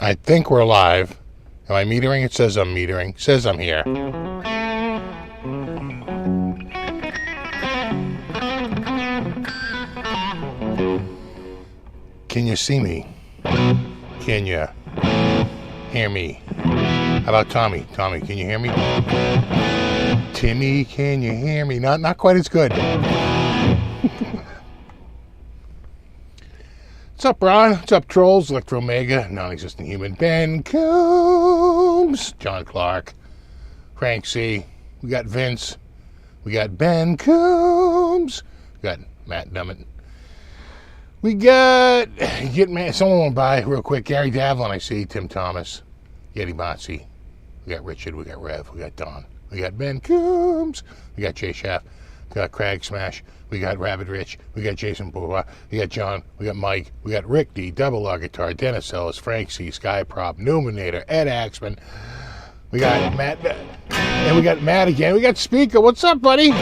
I think we're live. Am I metering? It says I'm metering. It says I'm here. Can you see me? Can you hear me? How about Tommy? Tommy, can you hear me? Timmy, can you hear me? Not quite as good. What's up, Ron? What's up, trolls? Electromega, non-existent human. Ben Coombs, John Clark, Frank C. We got Vince. We got Ben Coombs. We got Matt Dummett. We got someone went by real quick. Gary Davlin, I see. Tim Thomas, Yeti Botsi. We got Richard. We got Rev. We got Don. We got Ben Coombs. We got Jay Schaff. We got Craig Smash. We got Rabbit Rich. We got Jason Bourgeois. We got John. We got Mike. We got Rick D. Double R Guitar. Dennis Ellis. Frank C. Sky Prop. Numinator. Ed Axman. We got Matt. And we got Matt again. We got Speaker. What's up, buddy?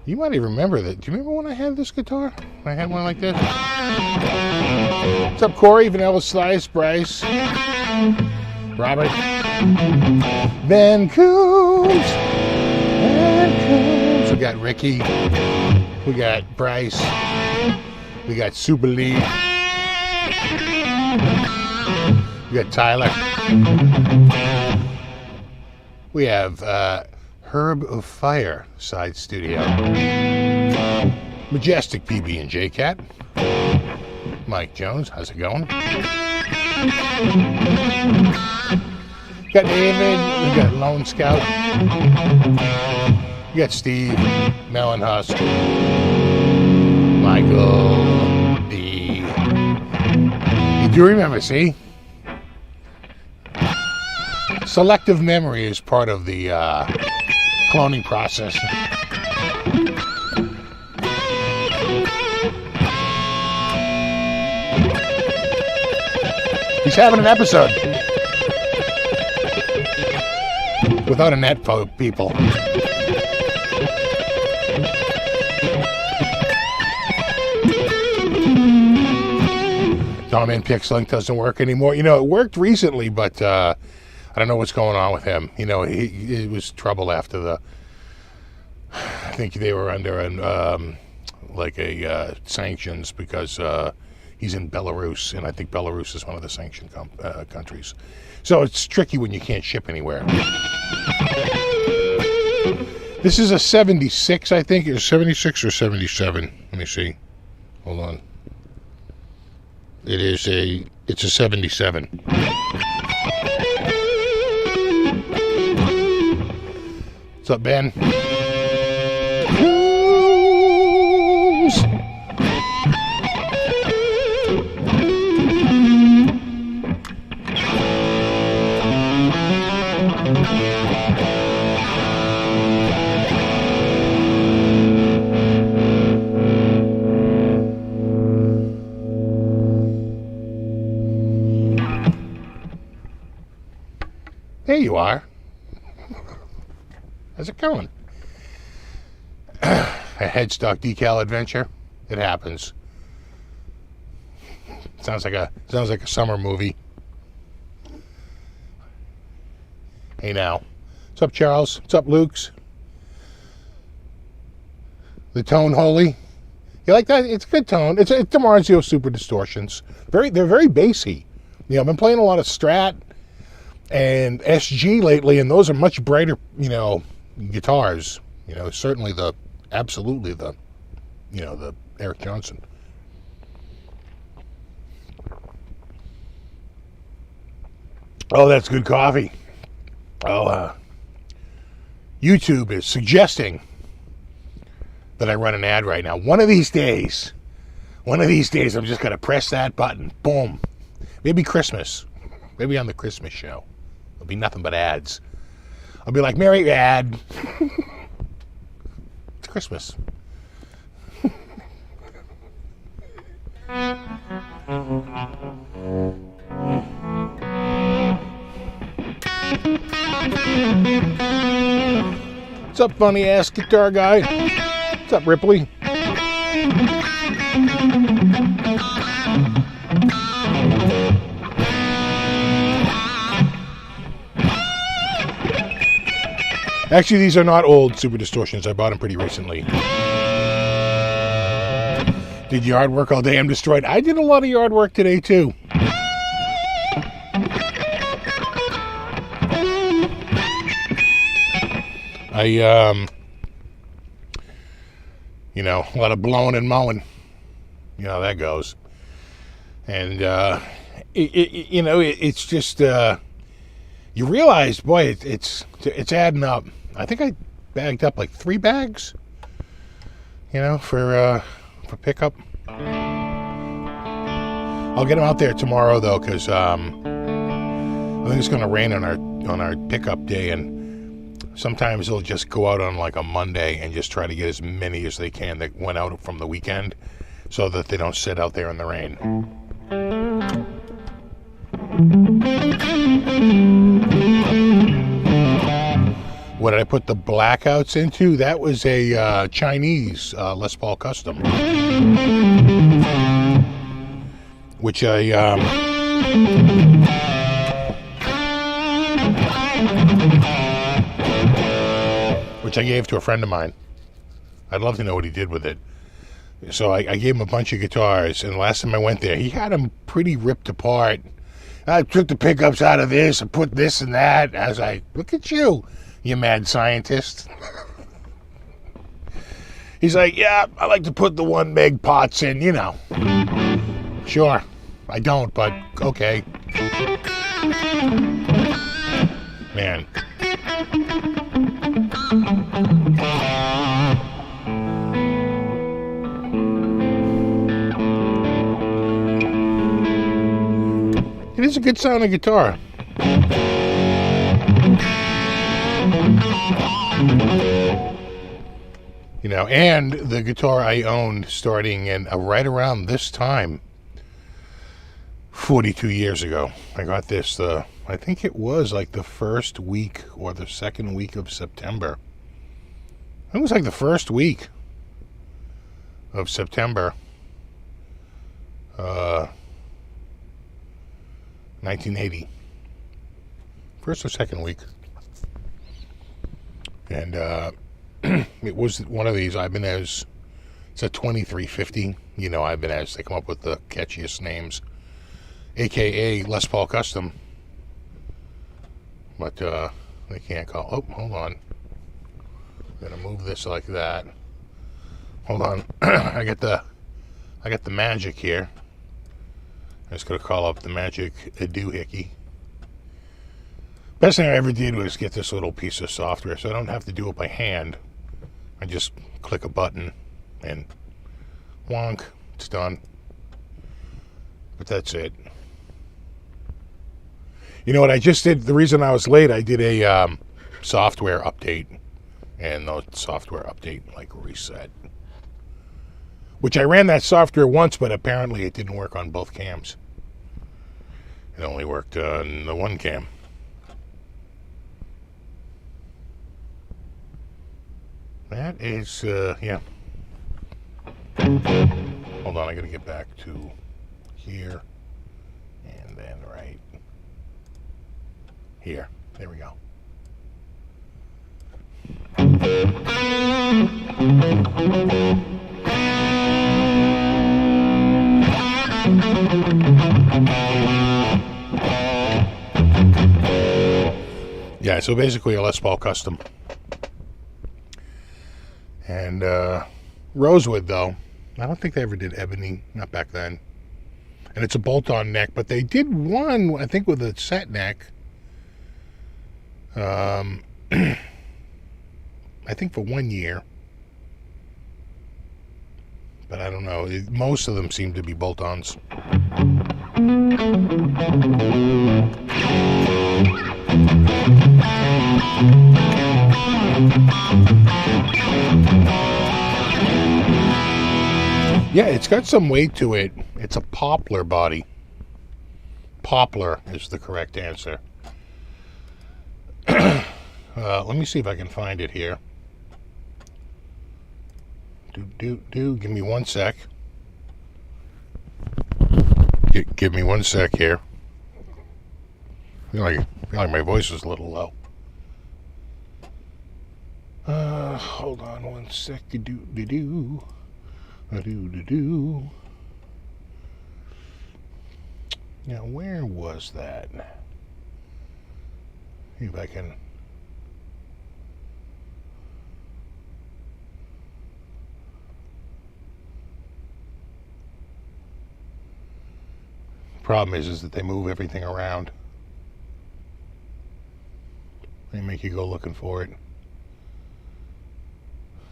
You might even remember that. Do you remember when I had this guitar? I had one like this. What's up, Corey? Vanilla Slice. Bryce. Robert. Ben Coombs. We got Ricky. We got Bryce. We got Super Lee. We got Tyler. We have Herb of Fire Side Studio. Majestic PB and J Cat. Mike Jones, how's it going? We got David. We got Lone Scout. We got Steve, Melon Husk, Michael D. You do remember, see? Selective memory is part of the cloning process. He's having an episode without a net, people. Tom and Pixlink doesn't work anymore. You know, it worked recently, but I don't know what's going on with him. You know, it was trouble after the. I think they were under sanctions because he's in Belarus, and I think Belarus is one of the sanctioned countries. So it's tricky when you can't ship anywhere. This is a 76, I think. It's 76 or 77. Let me see. Hold on. It's a 77. What's up, Ben? There you are. How's it going? A headstock decal adventure. It happens. Sounds like a summer movie. Hey now. What's up, Charles? What's up, Luke's? The tone holy. You like that? It's a good tone. It's Dimarzio Super Distortions. They're very bassy. You know, I've been playing a lot of Strat and SG lately, and those are much brighter, you know, guitars. You know, certainly the Eric Johnson. Oh, that's good coffee. Oh, YouTube is suggesting that I run an ad right now. One of these days, I'm just going to press that button. Boom. Maybe Christmas. Maybe on the Christmas show. It'll be nothing but ads. I'll be like, Merry ad. It's Christmas. What's up, funny ass guitar guy? What's up, Ripley? Actually, these are not old Super Distortions. I bought them pretty recently. Did yard work all day. I'm destroyed. I did a lot of yard work today, too. You know, a lot of blowing and mowing. You know how that goes. And, you know, it's just, you realize, boy, it's adding up. I think I bagged up like 3 bags, you know, for pickup. I'll get them out there tomorrow, though, because I think it's going to rain on our pickup day, and sometimes they'll just go out on like a Monday and just try to get as many as they can that went out from the weekend, so that they don't sit out there in the rain. What did I put the blackouts into? That was a Chinese Les Paul Custom, which I gave to a friend of mine. I'd love to know what he did with it. So I gave him a bunch of guitars, and the last time I went there, he had them pretty ripped apart. I took the pickups out of this and put this and that. I was like, look at you, you mad scientist. He's like, yeah, I like to put the 1 meg pots in, you know. Sure, I don't, but okay. Man. It is a good sounding guitar. You know, and the guitar I owned starting in right around this time, 42 years ago. I got this, I think it was like the first week or the second week of September. It was like the first week of September. 1980. First or second week. And it was one of these Ibanez. It's a 2350. You know, Ibanez, they come up with the catchiest names. AKA Les Paul Custom. But they can't call. Oh, hold on. I'm gonna move this like that. Hold on. I got the Magic here. I'm just gonna call up the Magic doohickey. Best thing I ever did was get this little piece of software, so I don't have to do it by hand. I just click a button and wonk, it's done. But that's it. You know what I just did? The reason I was late, I did a software update, and the software update like reset. Which I ran that software once, but apparently it didn't work on both cams. It only worked on the one cam. That is, yeah. Hold on, I gotta get back to here. And then right here. There we go. Yeah, so basically a Les Paul Custom. And rosewood, though. I don't think they ever did ebony, not back then. And it's a bolt-on neck, but they did one, I think, with a set neck. I think for 1 year. but I don't know. Most of them seem to be bolt-ons. Yeah, it's got some weight to it. It's a poplar body. Poplar is the correct answer. Let me see if I can find it here. Give me one sec. Give me one sec here. I feel like my voice is a little low. Hold on one sec. Now, where was that? See if I can. Problem is that they move everything around. They make you go looking for it.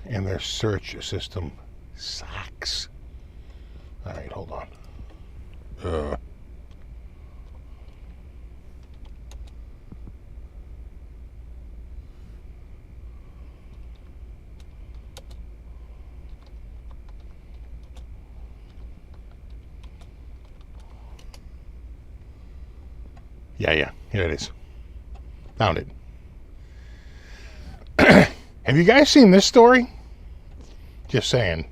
And their search system sucks. Alright, hold on. Yeah, here it is. Found it. Have you guys seen this story? Just saying.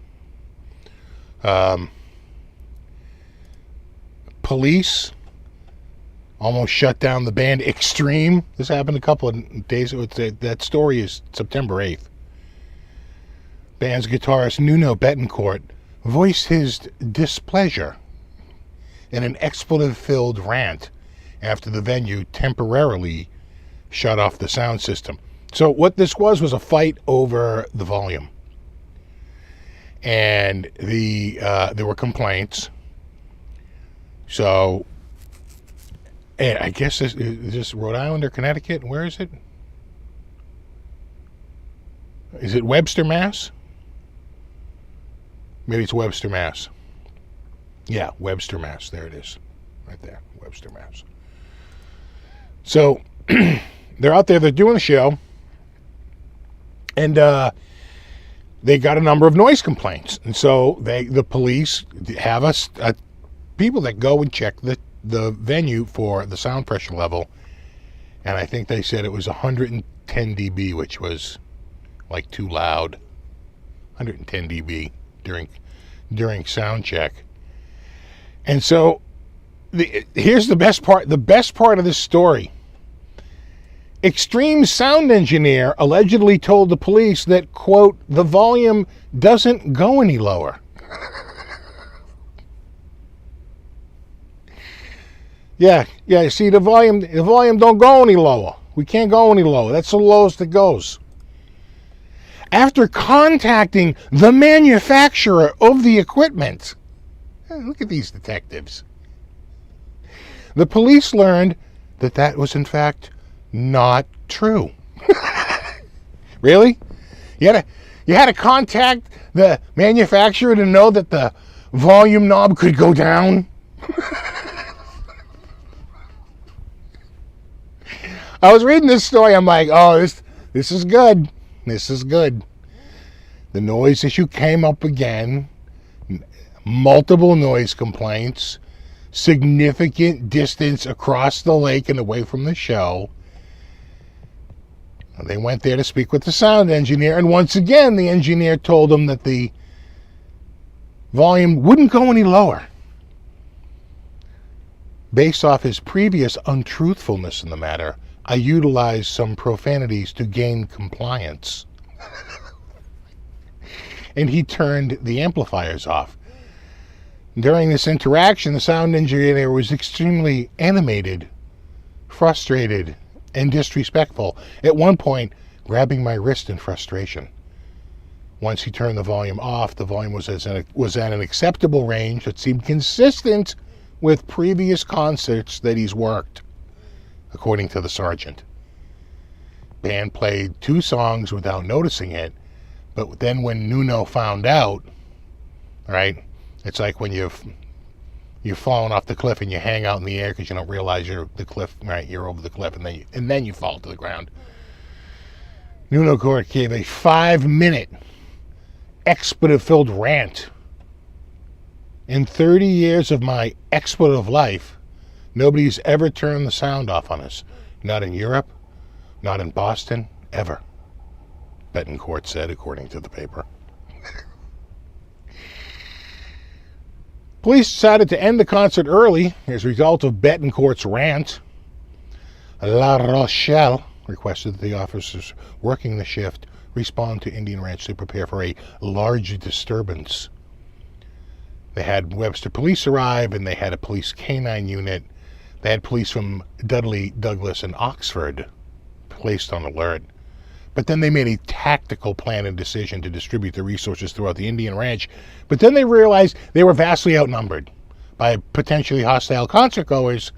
Police almost shut down the band Extreme. This happened a couple of days ago. That story is September 8th. Band's guitarist Nuno Betancourt voiced his displeasure in an expletive-filled rant after the venue temporarily shut off the sound system. So what this was a fight over the volume. And there were complaints. So, and I guess is this Rhode Island or Connecticut? Where is it? Is it Webster, Mass? Maybe it's Webster, Mass. Yeah, Webster, Mass. There it is. Right there. Webster, Mass. So, they're out there, they're doing the show. And they got a number of noise complaints. And so the police have people that go and check the venue for the sound pressure level. And I think they said it was 110 dB, which was like too loud. 110 dB during sound check. And so here's the best part. The best part of this story. Extreme sound engineer allegedly told the police that, quote, the volume doesn't go any lower. Yeah, see, the volume don't go any lower. We can't go any lower. That's the lowest it goes. After contacting the manufacturer of the equipment, look at these detectives. The police learned that was in fact not true. Really? You had to contact the manufacturer to know that the volume knob could go down? I was reading this story, I'm like, oh, this is good. This is good. The noise issue came up again. Multiple noise complaints. Significant distance across the lake and away from the show. They went there to speak with the sound engineer, and once again, the engineer told them that the volume wouldn't go any lower. Based off his previous untruthfulness in the matter, I utilized some profanities to gain compliance. And he turned the amplifiers off. During this interaction, the sound engineer was extremely animated, frustrated, and disrespectful, at one point grabbing my wrist in frustration. Once he turned the volume off, the volume was at an acceptable range that seemed consistent with previous concerts that he's worked, according to the sergeant. Band played 2 songs without noticing it, but then when Nuno found out, right? It's like when you've fallen off the cliff and you hang out in the air because you don't realize you're the cliff, right? You're over the cliff, and then you fall to the ground. Nuno Court gave a 5-minute expletive-filled rant. In 30 years of my expletive life, nobody's ever turned the sound off on us. Not in Europe, not in Boston, ever. Betancourt said, according to the paper. Police decided to end the concert early as a result of Betancourt's rant. La Rochelle requested that the officers working the shift respond to Indian Ranch to prepare for a large disturbance. They had Webster police arrive, and they had a police canine unit. They had police from Dudley, Douglas, and Oxford placed on alert. But then they made a tactical plan and decision to distribute the resources throughout the Indian Ranch. But then they realized they were vastly outnumbered by potentially hostile concertgoers,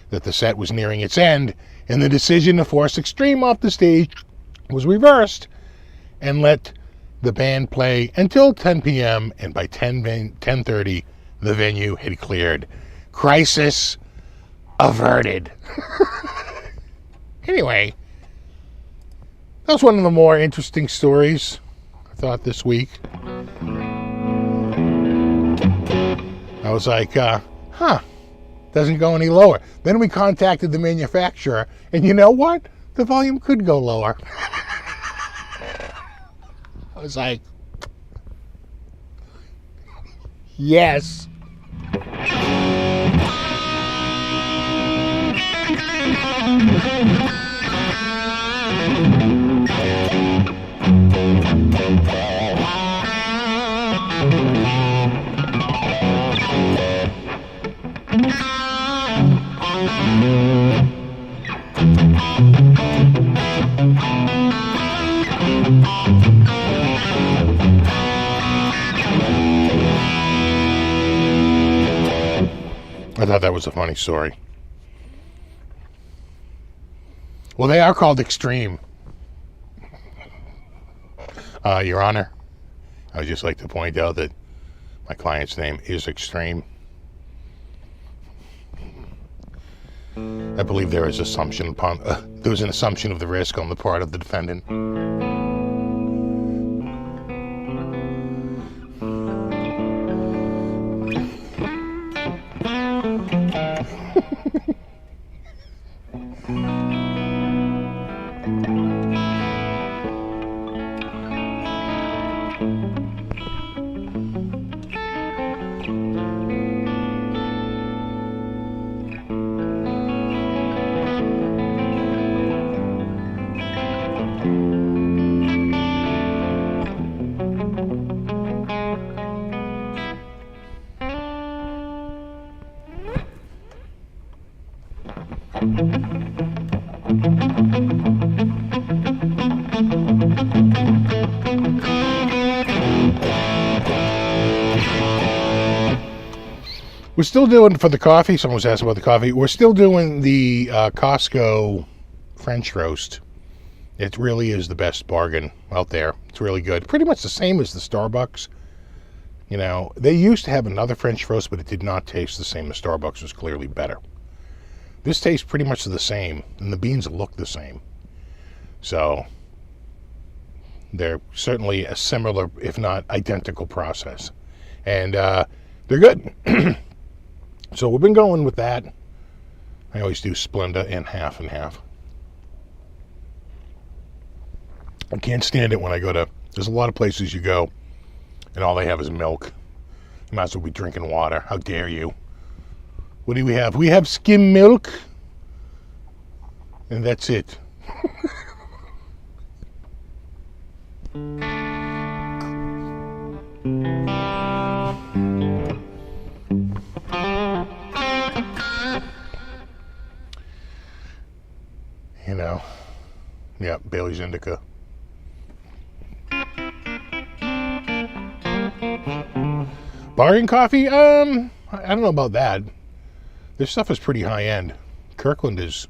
that the set was nearing its end, and the decision to force Extreme off the stage was reversed and let the band play until 10 p.m. and by 10:30 the venue had cleared. Crisis averted. Anyway, that was one of the more interesting stories, I thought, this week. I was like, doesn't go any lower. Then we contacted the manufacturer, and you know what? The volume could go lower. I was like, yes. I thought that was a funny story. Well, they are called Extreme. Your Honor, I would just like to point out that my client's name is Extreme. I believe there is there was an assumption of the risk on the part of the defendant. We're still doing, for the coffee, someone was asking about the coffee, we're still doing the Costco French roast. It really is the best bargain out there. It's really good. Pretty much the same as the Starbucks. You know, they used to have another French roast, but it did not taste the same. The Starbucks was clearly better. This tastes pretty much the same, and the beans look the same. So, they're certainly a similar, if not identical, process. And they're good. So we've been going with that. I always do Splenda in half and half. I can't stand it when I go to, there's a lot of places you go and all they have is milk. You might as well be drinking water. How dare you? What do we have? We have skim milk. And that's it. You know, yeah, Bailey's Indica. Bargain coffee? I don't know about that. This stuff is pretty high end. Kirkland's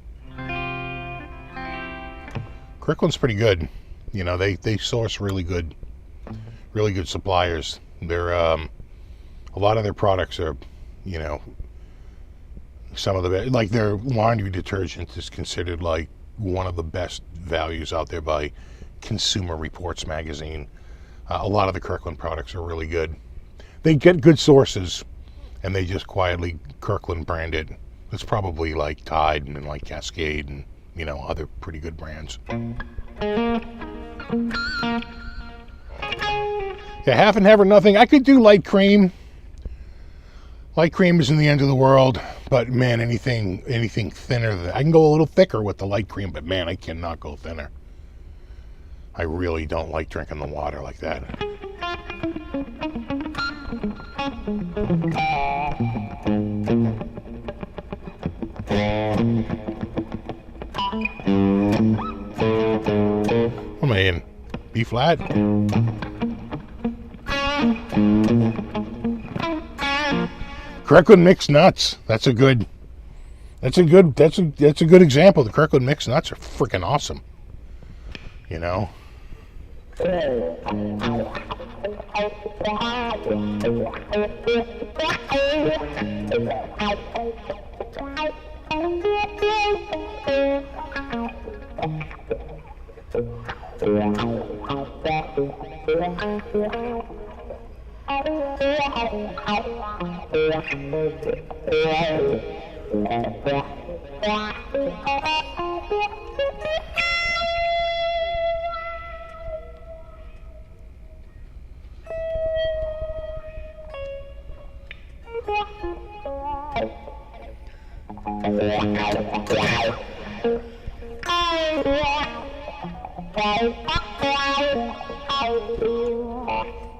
pretty good. You know, they source really good suppliers. They're A lot of their products are, you know, some of the best. Like their laundry detergent is considered like one of the best values out there by Consumer Reports magazine. A lot of the Kirkland products are really good. They get good sources, and they just quietly Kirkland brand it. It's probably like Tide and like Cascade and, you know, other pretty good brands. Yeah, half and half or nothing. I could do light cream. Light cream isn't the end of the world, but man, anything thinner than I can go a little thicker with the light cream, but man, I cannot go thinner. I really don't like drinking the water like that. What am I in? B flat? Kirkland mixed nuts. That's a good example. The Kirkland mixed nuts are freaking awesome. You know.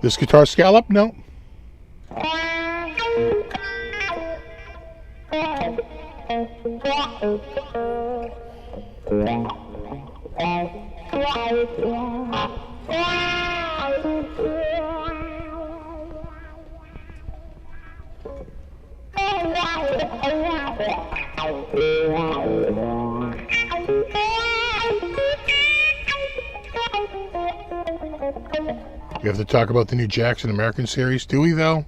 This guitar scallop? No. We have to talk about the new Jackson American series, do we though?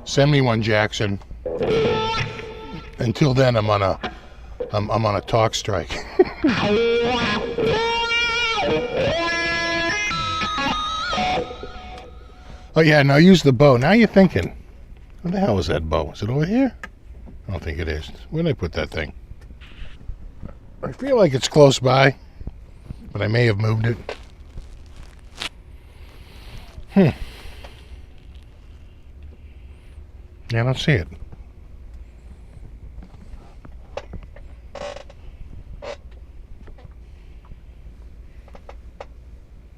Send me one, Jackson. Until then, I'm on a talk strike. Oh yeah, now use the bow. Now you're thinking. Where the hell is that bow? Is it over here? I don't think it is. Where did I put that thing? I feel like it's close by, but I may have moved it. Yeah, I don't see it.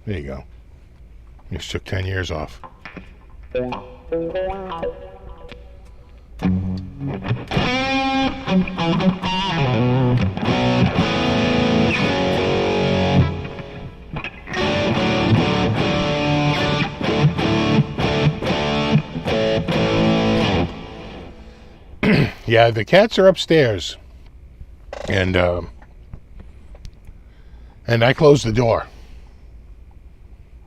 There you go. Just took 10 years off. Yeah, the cats are upstairs, and I closed the door,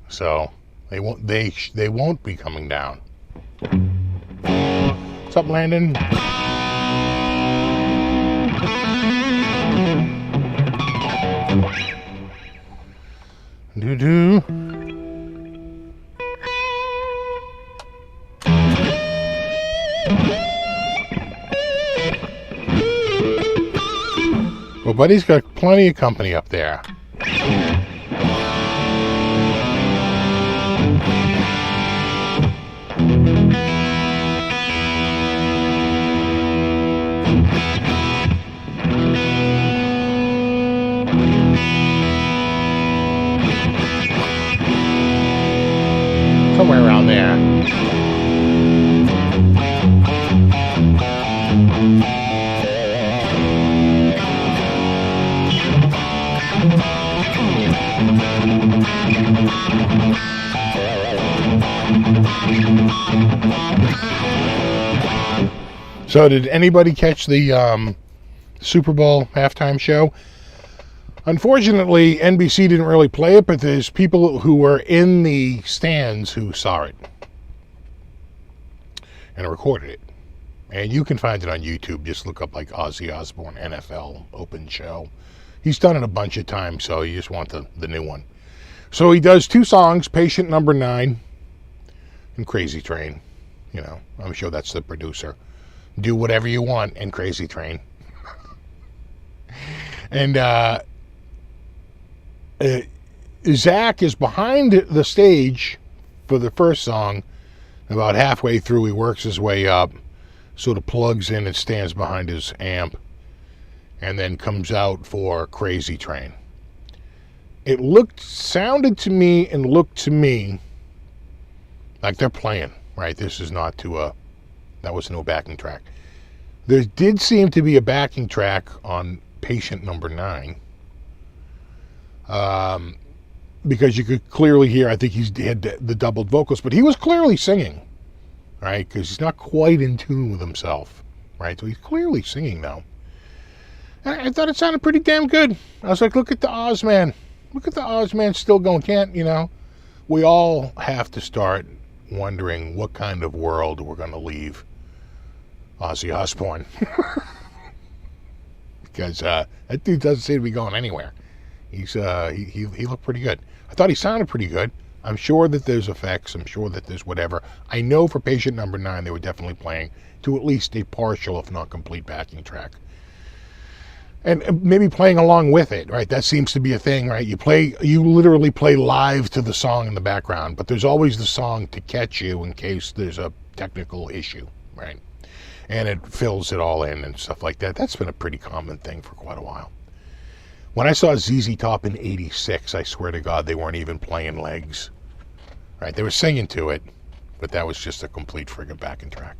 so they won't be coming down. What's up, Landon? Doo-doo. Well, Buddy's got plenty of company up there. Somewhere around there. So did anybody catch the Super Bowl halftime show? Unfortunately, NBC didn't really play it, but there's people who were in the stands who saw it and recorded it. And you can find it on YouTube. Just look up like Ozzy Osbourne NFL Open Show. He's done it a bunch of times, so you just want the new one. So he does 2 songs, Patient Number 9 and Crazy Train. You know, I'm sure that's the producer. Do whatever you want and Crazy Train. And Zach is behind the stage for the first song. About halfway through, he works his way up, sort of plugs in and stands behind his amp, and then comes out for Crazy Train. It sounded to me and looked to me like they're playing, right? This is not that was no backing track. There did seem to be a backing track on Patient Number 9. Because you could clearly hear, I think he had the doubled vocals, but he was clearly singing, right? Because he's not quite in tune with himself, right? So he's clearly singing now. And I thought it sounded pretty damn good. I was like, look at the Ozman. Look at the Ozman still going. We all have to start wondering what kind of world we're going to leave Ozzy Osbourne. Because that dude doesn't seem to be going anywhere. He looked pretty good. I thought he sounded pretty good. I'm sure that there's effects. I'm sure that there's whatever. I know for Patient Number 9 they were definitely playing to at least a partial, if not complete, backing track. And maybe playing along with it, right? That seems to be a thing, right? You literally play live to the song in the background, but there's always the song to catch you in case there's a technical issue, right? And it fills it all in and stuff like that. That's been a pretty common thing for quite a while. When I saw ZZ Top in '86, I swear to God, they weren't even playing legs. Right? They were singing to it, but that was just a complete friggin' backing track.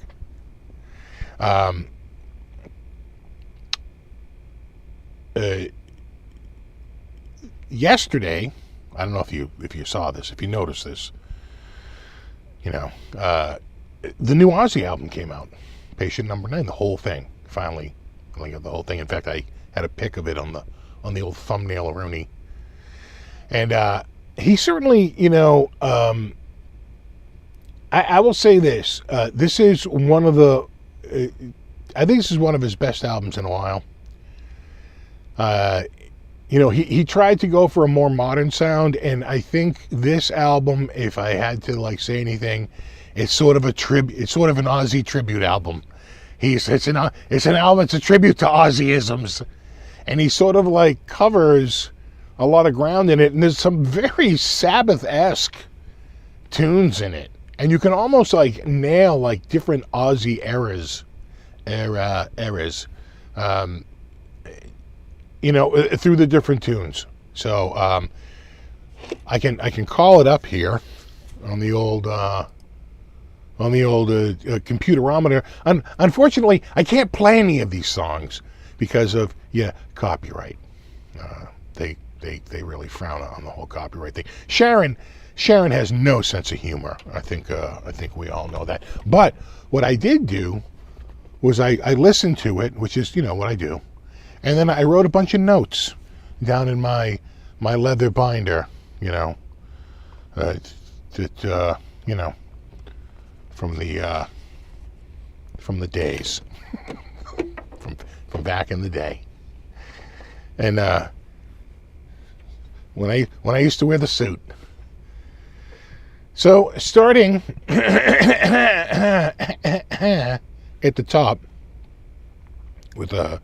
Yesterday, I don't know if you saw this, if you noticed this, the new Ozzy album came out, Patient Number 9, the whole thing. Finally, I got the whole thing. In fact, I had a pic of it on the old thumbnail Rooney. And he certainly, I will say this. This is one of I think this is one of his best albums in a while. He tried to go for a more modern sound, and I think this album, if I had to say anything, it's sort of an Ozzy tribute album. It's an album, it's a tribute to Ozzyisms. And he sort of covers a lot of ground in it. And there's some very Sabbath-esque tunes in it. And you can almost nail different Ozzy eras, through the different tunes. So I can call it up here on the old computerometer. Unfortunately, I can't play any of these songs because of copyright. They really frown on the whole copyright thing. Sharon has no sense of humor. I think we all know that. But what I did do was I listened to it, which is what I do, and then I wrote a bunch of notes down in my leather binder. From the days. From back in the day. And when I used to wear the suit. So starting at the top with the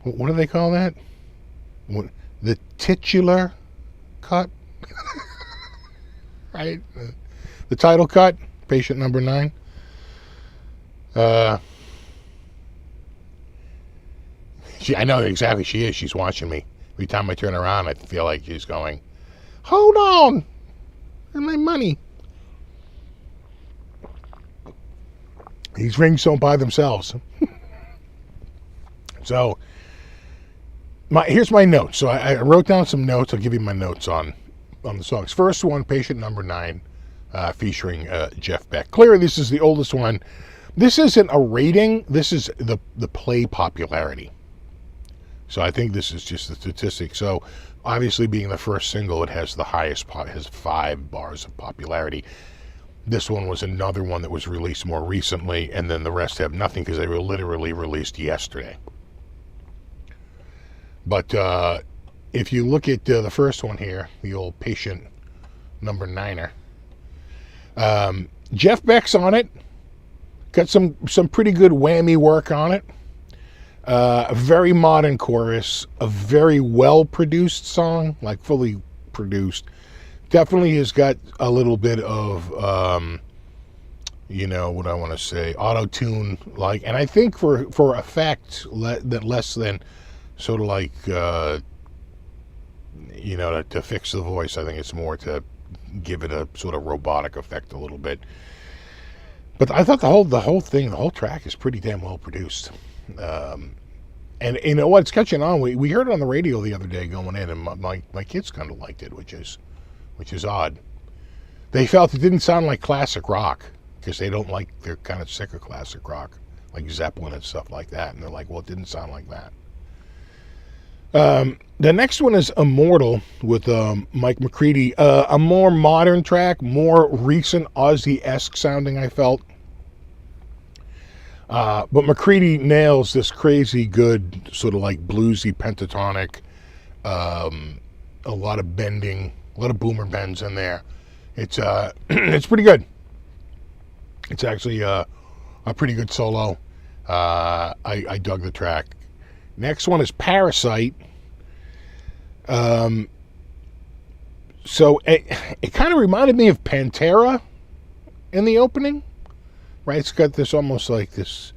what do they call that? The titular cut, right? The title cut, Patient Number 9. I know exactly she is. She's watching me. Every time I turn around, I feel like she's going, hold on, and my money. These rings don't buy themselves. So, here's my notes. So I wrote down some notes. I'll give you my notes on the songs. First one, Patient Number 9, featuring Jeff Beck. Clearly, this is the oldest one. This isn't a rating. This is the play popularity. So I think this is just the statistic. So obviously, being the first single, it has the highest, has 5 bars of popularity. This one was another one that was released more recently, and then the rest have nothing because they were literally released yesterday. But if you look at the first one here, the old Patient number 9er, Jeff Beck's on it. Got some pretty good whammy work on it. A very modern chorus, a very well-produced song, like fully produced. Definitely has got a little bit of, what I want to say, auto-tune, like, and I think for effect, that less than sort of like, to fix the voice. I think it's more to give it a sort of robotic effect a little bit. But I thought the whole track is pretty damn well produced. And you know what? It's catching on. We heard it on the radio the other day going in, and my kids kind of liked it, which is odd. They felt it didn't sound like classic rock because they're kind of sick of classic rock, like Zeppelin and stuff like that. And they're like, well, it didn't sound like that. The next one is Immortal with Mike McCready. A more modern track, more recent OZZY-esque sounding, I felt. But McCready nails this crazy good, sort of like bluesy pentatonic, a lot of bending, a lot of boomer bends in there. It's it's pretty good. It's actually a pretty good solo. I dug the track. Next one is Parasite. So it kind of reminded me of Pantera in the opening, right? It's got this almost like this,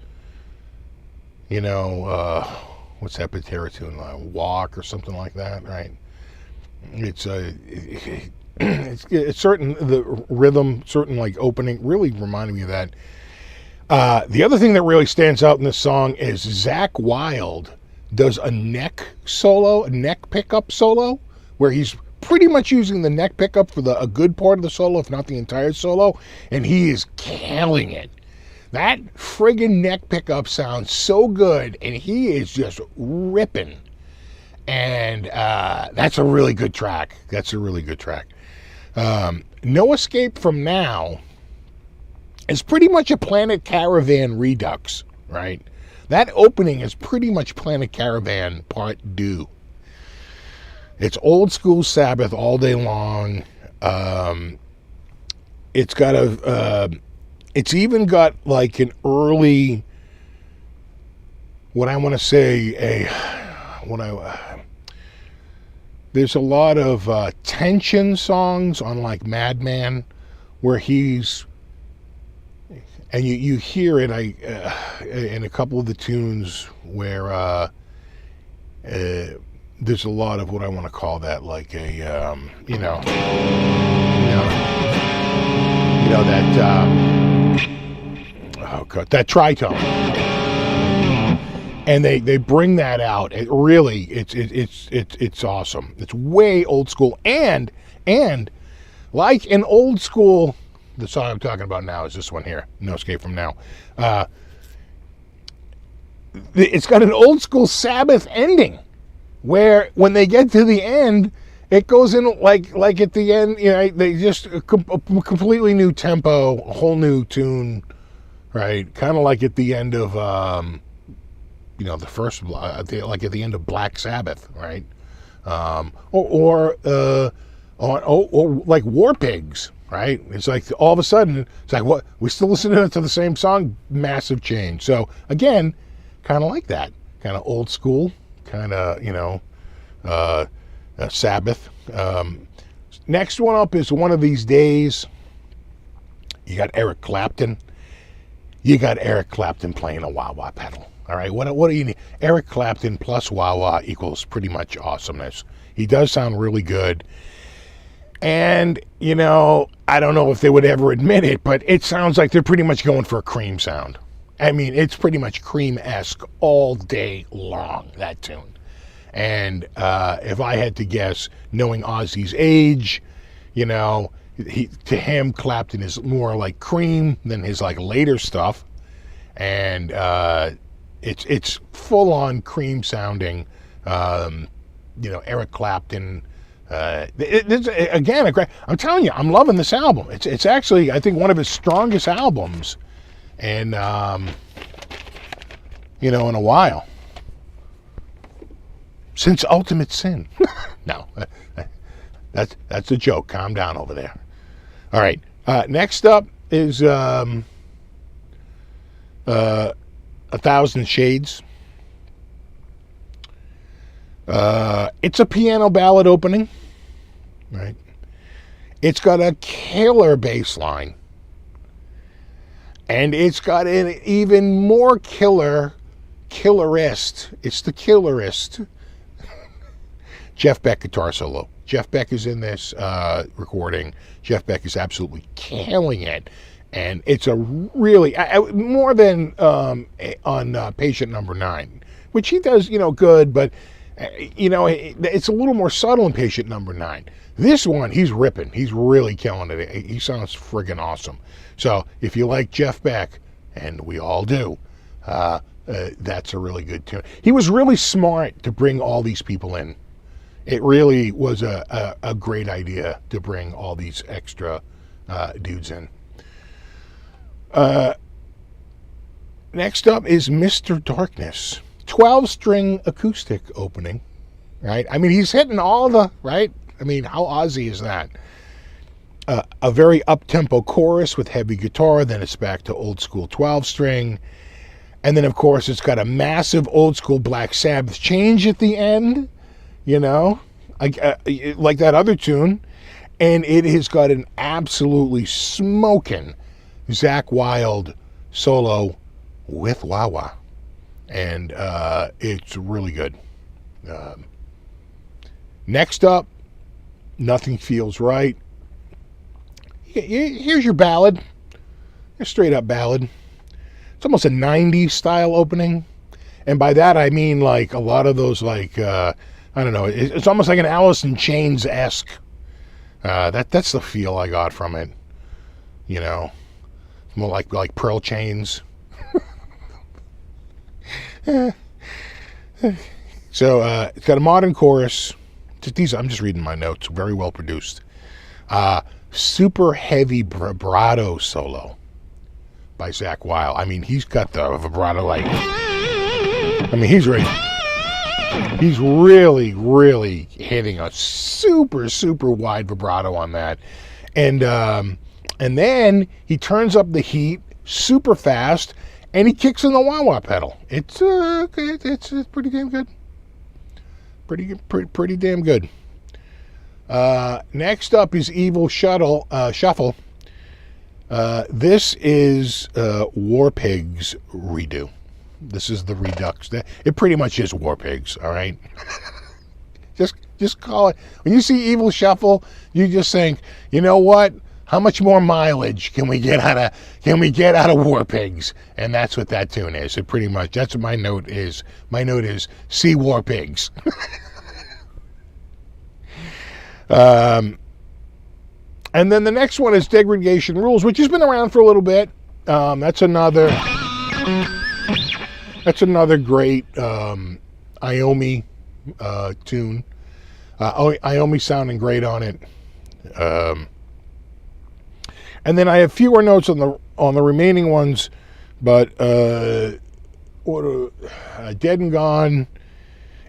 what's that Pantera tune? Walk or something like that, right? It's it's certain, the rhythm, certain like opening really reminded me of that. The other thing that really stands out in this song is Zakk Wylde does a neck pickup solo, where he's pretty much using the neck pickup for a good part of the solo, if not the entire solo, and he is killing it. That friggin' neck pickup sounds so good, and he is just ripping. And that's a really good track. No Escape From Now is pretty much a Planet Caravan redux, right? That opening is pretty much Planet Caravan Part 2. It's old school Sabbath all day long. It's got it's even got like an early, what I want to say, there's a lot of tension songs on like Madman, where he's, and you hear it in a couple of the tunes where there's a lot of what I want to call that, like a that tritone, and they bring that out. It really, it's awesome. It's way old school, and like an old school. The song I'm talking about now is this one here, No Escape From Now. It's got an old school Sabbath ending, where when they get to the end, it goes in like at the end, they just a completely new tempo, a whole new tune, right? Kind of like at the end of the first, like at the end of Black Sabbath, right? Or like War Pigs. Right? It's like all of a sudden, it's like, what? We still listening to the same song? Massive change. So again, kind of like that. Kind of old school, kind of, Sabbath. Next one up is One of These Days. You got Eric Clapton. You got Eric Clapton playing a wah-wah pedal. All right, what do you need? Eric Clapton plus wah-wah equals pretty much awesomeness. He does sound really good. And, I don't know if they would ever admit it, but it sounds like they're pretty much going for a Cream sound. I mean, it's pretty much Cream-esque all day long, that tune. And if I had to guess, knowing Ozzy's age, to him, Clapton is more like Cream than his like later stuff. And it's full-on Cream sounding. Eric Clapton. Again, I'm telling you, I'm loving this album. It's actually, I think, one of his strongest albums, and in a while, since Ultimate Sin. No, that's a joke. Calm down over there. All right. Next up is 1,000 Shades. It's a piano ballad opening, right? It's got a killer bass line, and it's got an even more killerist. It's the killerist. Jeff Beck guitar solo. Jeff Beck is in this recording. Jeff Beck is absolutely killing it, and it's a really more than on Patient Number 9, which he does good, but it's a little more subtle in Patient Number 9. This one, he's ripping. He's really killing it. He sounds friggin' awesome. So if you like Jeff Beck, and we all do, that's a really good tune. He was really smart to bring all these people in. It really was a great idea to bring all these extra dudes in. Next up is Mr. Darkness. 12-string acoustic opening, right? I mean, he's hitting all the, right? I mean, how OZZY is that? A very up-tempo chorus with heavy guitar, then it's back to old-school 12-string. And then, of course, it's got a massive old-school Black Sabbath change at the end, like that other tune. And it has got an absolutely smoking Zakk Wylde solo with wah-wah. And it's really good. Next up, Nothing Feels Right. Here's your ballad. A straight-up ballad. It's almost a 90s style opening. And by that, I mean, like, a lot of those, like, I don't know, it's almost like an Alice in Chains-esque. That's the feel I got from it. More like Pearl Chains. So it's got a modern chorus. I'm just reading my notes. Very well produced. Super heavy vibrato solo by Zakk Wylde. I mean, he's got the vibrato like. I mean, he's really, really hitting a super, super wide vibrato on that, and then he turns up the heat super fast. And he kicks in the wah-wah pedal. It's pretty damn good. Pretty damn good. Next up is Evil Shuffle. This is War Pigs redo. This is the redux. It pretty much is War Pigs. All right. Just call it. When you see Evil Shuffle, you just think, you know what? How much more mileage can we get out of War Pigs? And that's what that tune is. It pretty much, that's what my note is. My note is, see War Pigs. And then the next one is Degradation Rules, which has been around for a little bit. That's another great Iommi tune. Iommi sounding great on it. And then I have fewer notes on the remaining ones, but Dead and Gone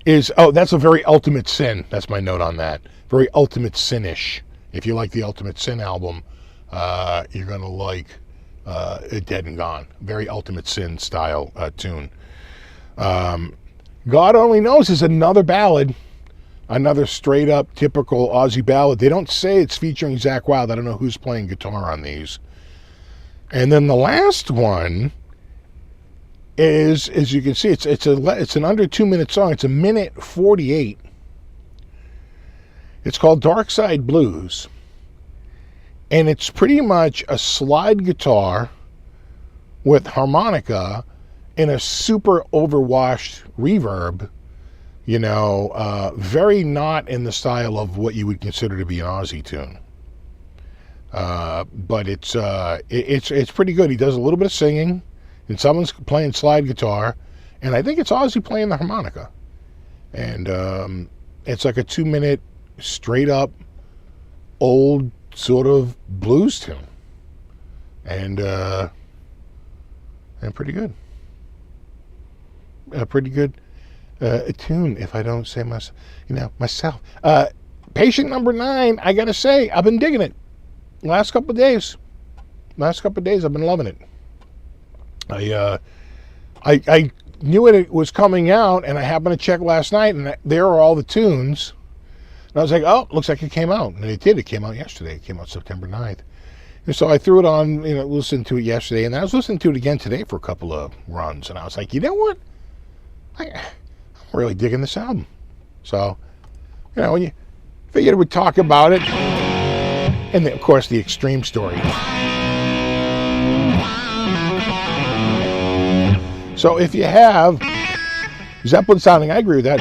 is, that's a very Ultimate Sin. That's my note on that. Very Ultimate Sin-ish. If you like the Ultimate Sin album, you're going to like Dead and Gone. Very Ultimate Sin style tune. God Only Knows is another ballad. Another straight-up, typical OZZY ballad. They don't say it's featuring Zakk Wylde. I don't know who's playing guitar on these. And then the last one is, as you can see, it's an under 2-minute song. It's 1:48. It's called Dark Side Blues. And it's pretty much a slide guitar with harmonica and a super overwashed reverb. Very not in the style of what you would consider to be an OZZY tune. But it's pretty good. He does a little bit of singing, and someone's playing slide guitar, and I think it's OZZY playing the harmonica. And it's like a 2-minute straight up old sort of blues tune, and pretty good. A pretty good tune, if I don't say myself. Patient number 9. I gotta say, I've been digging it. Last couple of days, I've been loving it. I knew it was coming out, and I happened to check last night, and there are all the tunes. And I was like, oh, looks like it came out. And it did. It came out yesterday. It came out September 9th. And so I threw it on, listened to it yesterday, and I was listening to it again today for a couple of runs. And I was like, you know what? I'm really digging this album. So, when you figured we'd talk about it, and then, of course, the Extreme story. So if you have Zeppelin sounding, I agree with that.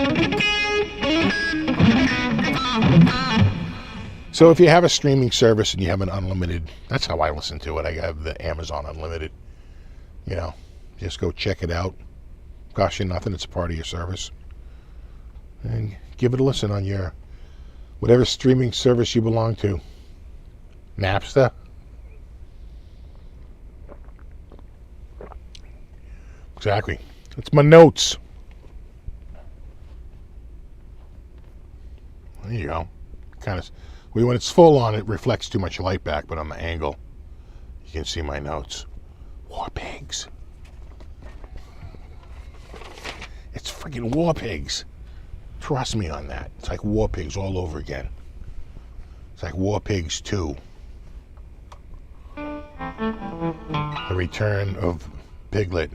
So if you have a streaming service and you have an unlimited, that's how I listen to it. I have the Amazon Unlimited. Just go check it out. Cost you nothing. It's a part of your service. And give it a listen on your whatever streaming service you belong to. Napster. Exactly. It's my notes. There you go. Kind of, when it's full on, it reflects too much light back, but on the angle, you can see my notes. War pigs. It's freaking War Pigs. Trust me on that. It's like War Pigs all over again. It's like War Pigs 2. The Return of Piglet.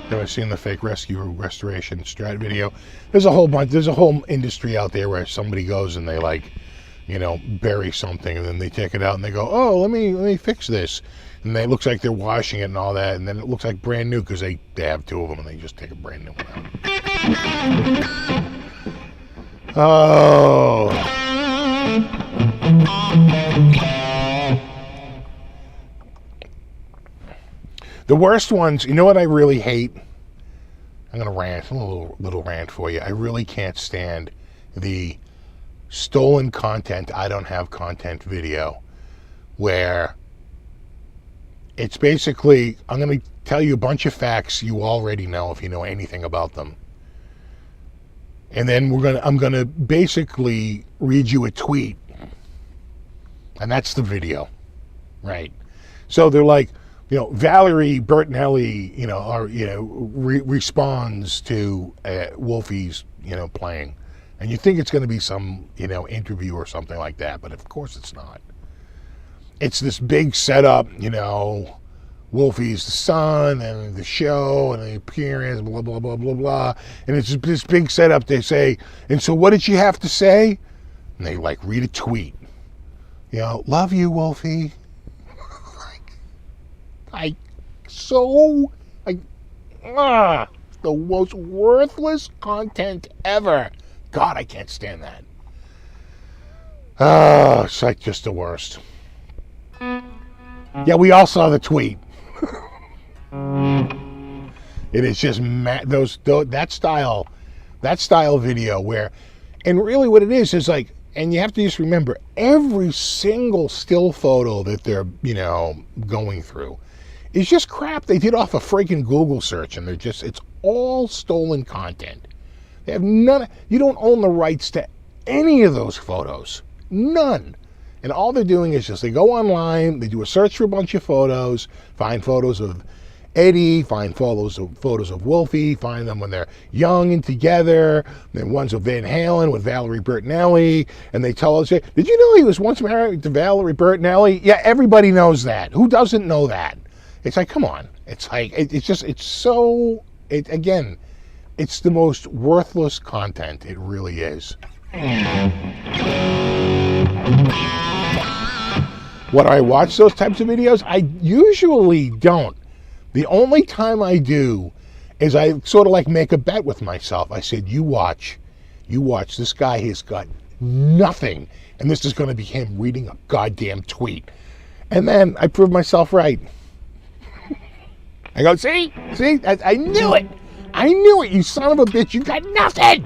Never seen the fake rescue restoration strat video. There's a whole industry out there where somebody goes and they bury something, and then they take it out and they go, oh, let me fix this, and it looks like they're washing it and all that, and then it looks like brand new because they have 2 of them and they just take a brand new one out. Oh. The worst ones, you know what I really hate? I'm going to rant, a little rant for you. I really can't stand the stolen content, I don't have content video, where it's basically, I'm going to tell you a bunch of facts you already know if you know anything about them. And then I'm going to basically read you a tweet. And that's the video. Right. So they're like, Valerie Bertinelli, responds to Wolfie's, playing. And you think it's going to be some, interview or something like that. But of course it's not. It's this big setup, Wolfie's the son and the show and the appearance, blah, blah, blah, blah, blah. And it's this big setup. They say, and so what did she have to say? And they read a tweet. Love you, Wolfie. The most worthless content ever. God, I can't stand that. It's just the worst. Yeah, we all saw the tweet. It is just that style video where, and really what it is and you have to just remember, every single still photo that they're, going through is just crap they did off a freaking Google search, and it's all stolen content. They have none. You don't own the rights to any of those photos. None. And all they're doing is they go online, they do a search for a bunch of photos, find photos of Eddie, find photos of Wolfie, find them when they're young and together, then ones of Van Halen with Valerie Bertinelli, and they tell us, did you know he was once married to Valerie Bertinelli? Yeah, everybody knows that. Who doesn't know that? It's come on. It's it's the most worthless content. It really is. Would I watch those types of videos? I usually don't. The only time I do is I sort of make a bet with myself. I said, you watch, this guy has got nothing, and this is going to be him reading a goddamn tweet. And then I proved myself right. I go, see, I knew it. I knew it, you son of a bitch. You got nothing.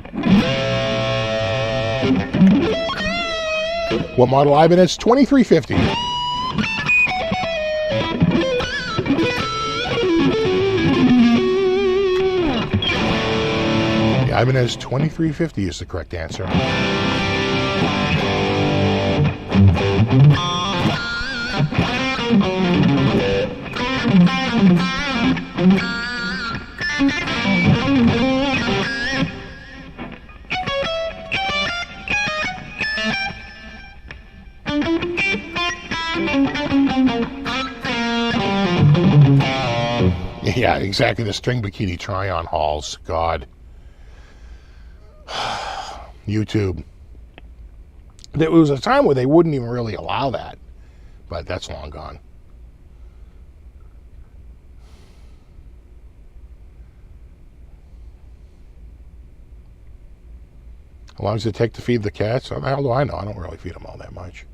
What model Ibanez? 2350. The Ibanez 2350 is the correct answer. Yeah, exactly. The string bikini try-on hauls. God. YouTube. There was a time where they wouldn't even really allow that, but that's long gone. How long does it take to feed the cats? How the hell do I know? I don't really feed them all that much.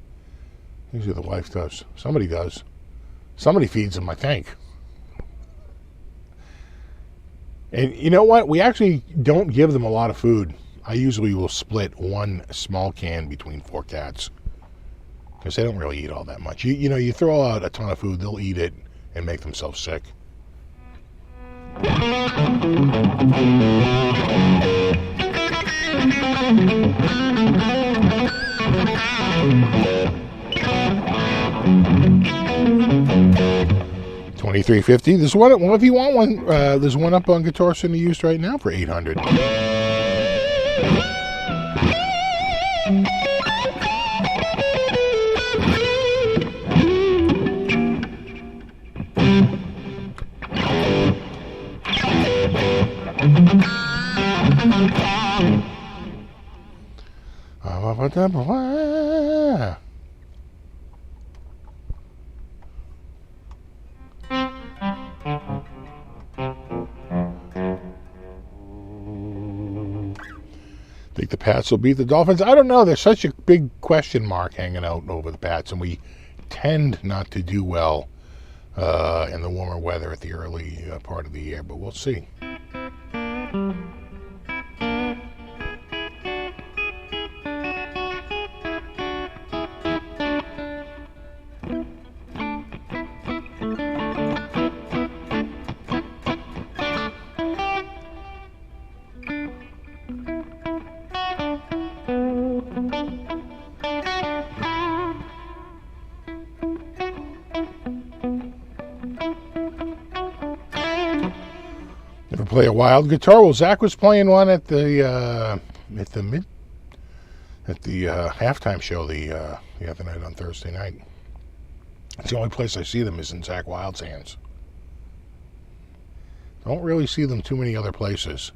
Usually the wife does. Somebody does. Somebody feeds them, I think. And you know what? We actually don't give them a lot of food. I usually will split one small can between 4 cats because they don't really eat all that much. You know, you throw out a ton of food, they'll eat it and make themselves sick. $23.50. There's one. Well, if you want one, there's one up on Guitar Center used right now for $800. Think the Pats will beat the Dolphins? I don't know. There's such a big question mark hanging out over the Pats, and we tend not to do well in the warmer weather at the early part of the year, but we'll see. Ever play a wild guitar? Well, Zach was playing one at the halftime show the other night on Thursday night. It's the only place I see them is in Zach Wild's hands. Don't really see them too many other places.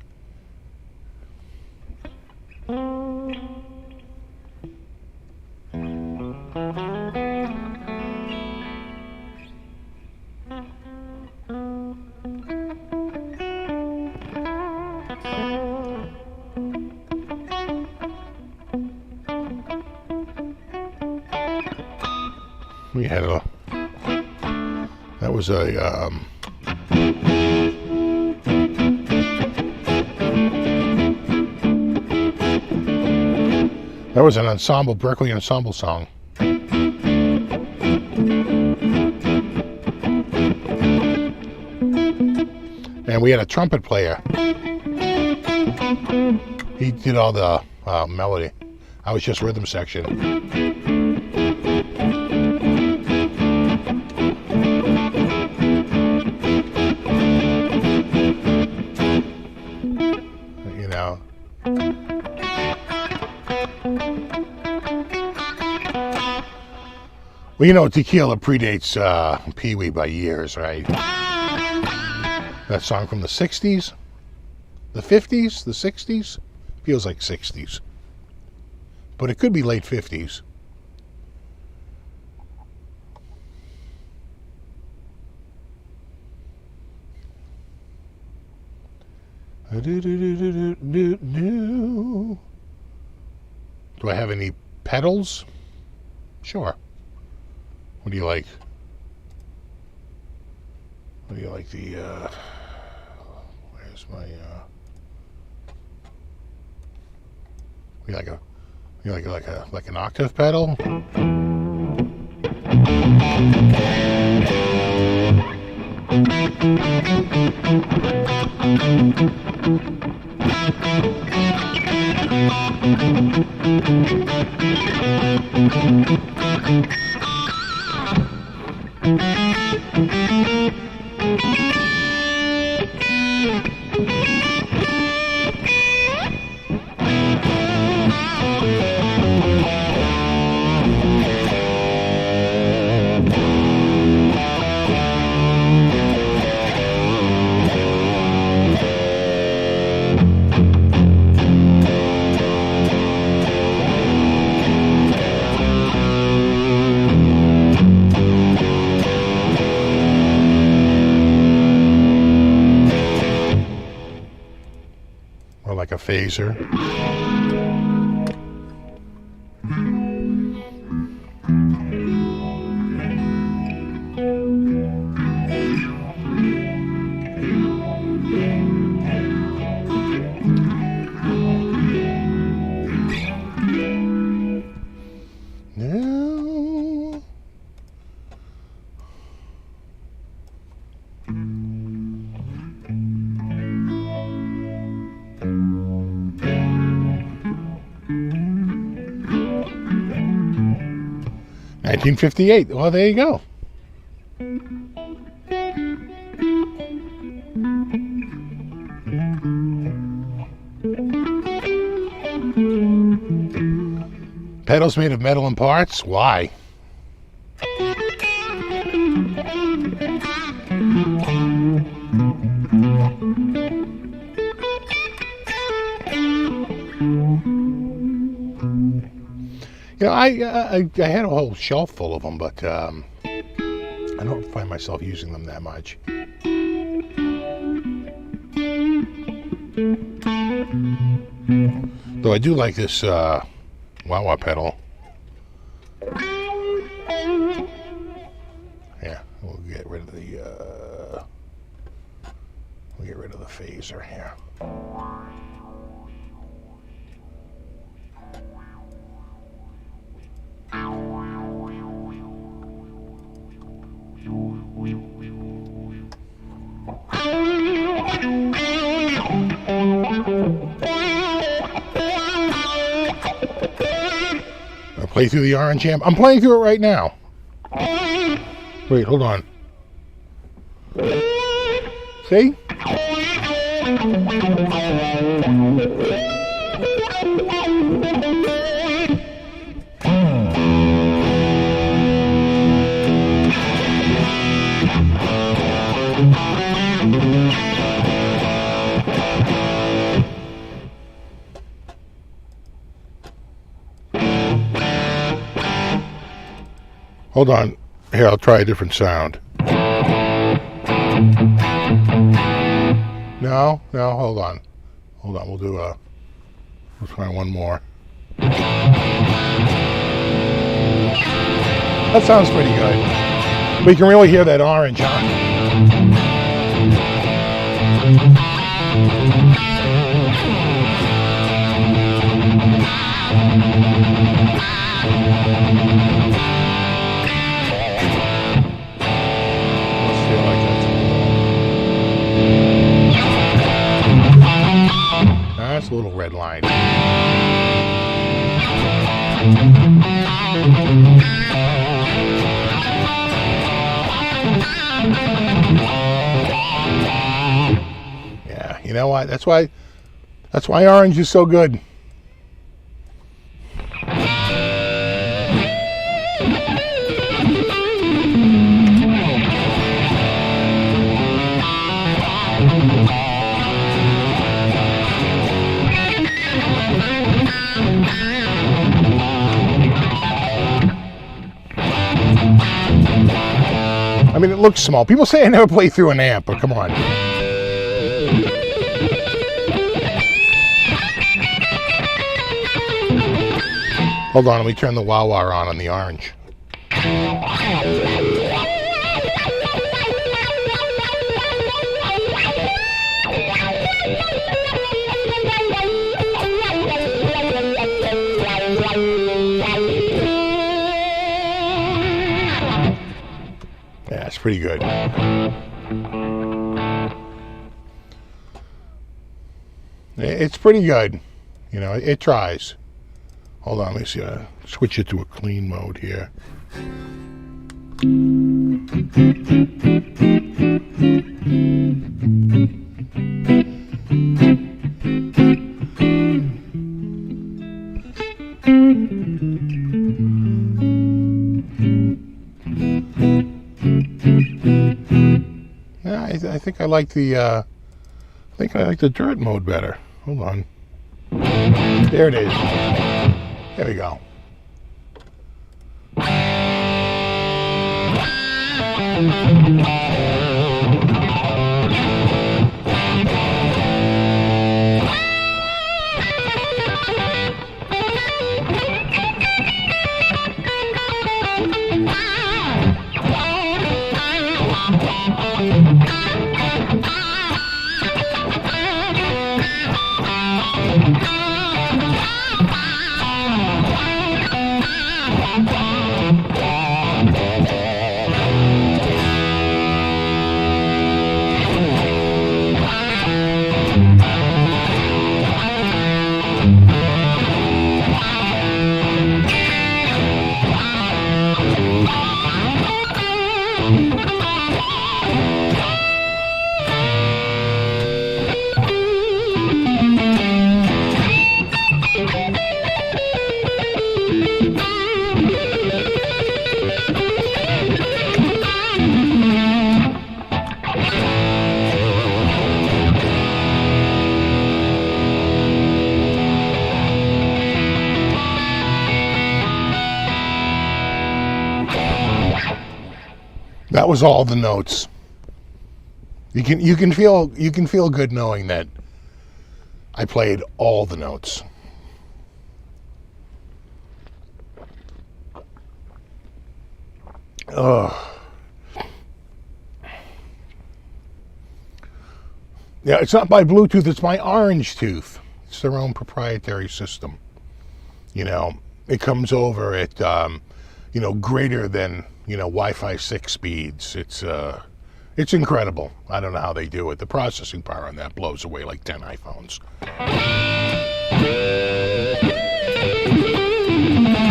We had that was an ensemble, Berkeley ensemble song. And we had a trumpet player. He did all the melody. I was just rhythm section. Well, you know, Tequila predates Pee-wee by years, right? That song from the 60s? The 50s? The 60s? Feels like 60s. But it could be late 50s. Do I have any pedals? Sure. What do you like? What do you like the, where's my, you like an octave pedal? Or like a phaser. No. $1958. Well, there you go. Pedals made of metal and parts? Why? You know, I had a whole shelf full of them, but I don't find myself using them that much. Though I do like this wah-wah pedal. Yeah, we'll get rid of the phaser here. Play through the orange amp. I'm playing through it right now. Wait, hold on. See? Hold on. Here, I'll try a different sound. No, hold on. Hold on, we'll try one more. That sounds pretty good. But you can really hear that orange, huh? That's a little red line. Yeah, you know what? That's why orange is so good. I mean, it looks small. People say I never play through an amp, but come on. Hold on, let me turn the wah-wah on the orange. Yeah, it's pretty good. It's pretty good. You know, it tries. Hold on, let me see. Switch it to a clean mode here. Yeah, I think I like the dirt mode better. Hold on. There it is. There we go. That was all the notes. You can feel good knowing that I played all the notes. Ugh. Yeah, it's not by Bluetooth, it's by Orange Tooth. It's their own proprietary system. You know, it comes over at greater than Wi-Fi 6 speeds. It's incredible. I don't know how they do it. The processing power on that blows away like 10 iPhones.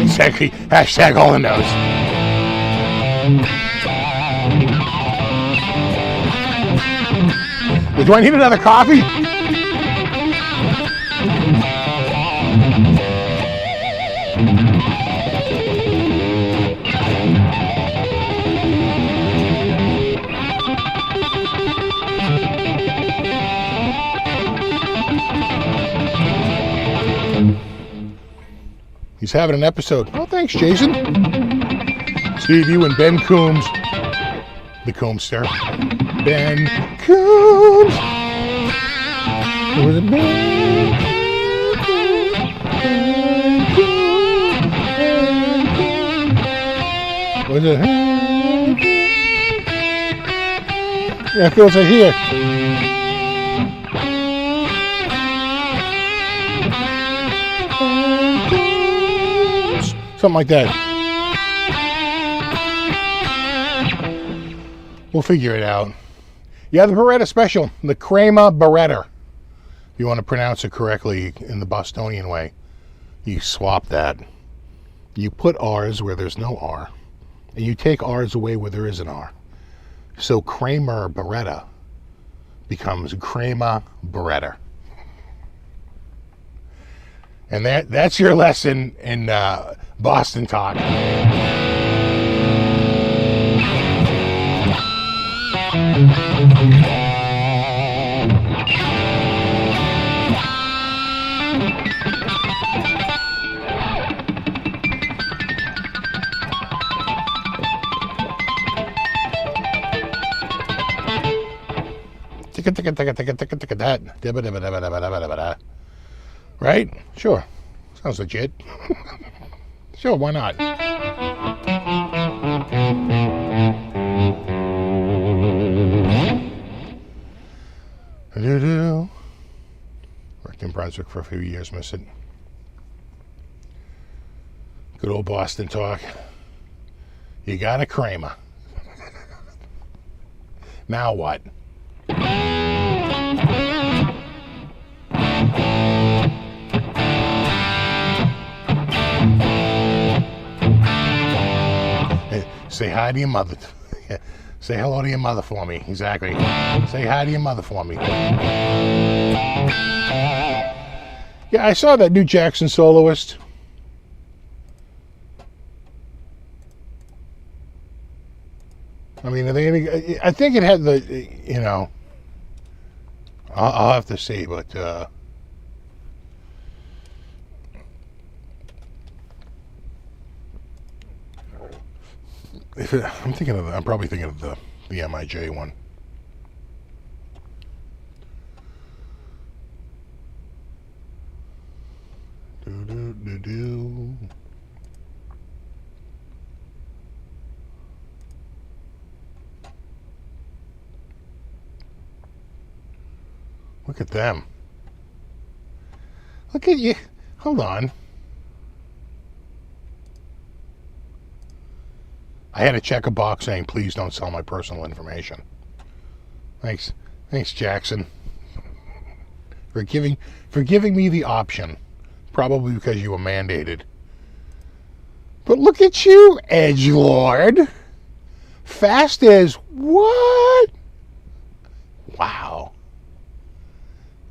Exactly. Hashtag all the notes. Do I need another coffee? He's having an episode. Oh, thanks, Jason. Steve, you and Ben Coombs. The Combster. Ben Coombs. It was a Ben Coombs. Was it? Yeah, it feels like here. Something like that. We'll figure it out. Yeah, the Beretta Special, the Crema Beretta. If you want to pronounce it correctly in the Bostonian way, you swap that. You put R's where there's no R, and you take R's away where there is an R. So Kramer Beretta becomes Crema Beretta. And that's your lesson in Boston talk. Right? Sure. Sounds legit. Sure, why not? Worked in Brunswick for a few years, miss it. Good old Boston talk. You got a Kramer. Now what? Hey, say hi to your mother. Say hello to your mother for me. Exactly. Say hi to your mother for me. Yeah, I saw that new Jackson soloist. I mean, I think it had the, you know, I'll have to see, but I'm probably thinking of the MIJ one. Look at them. Look at you. Hold on. I had to check a box saying, please don't sell my personal information. Thanks, Jackson, for giving me the option. Probably because you were mandated. But look at you, edgelord. Fast as what? Wow.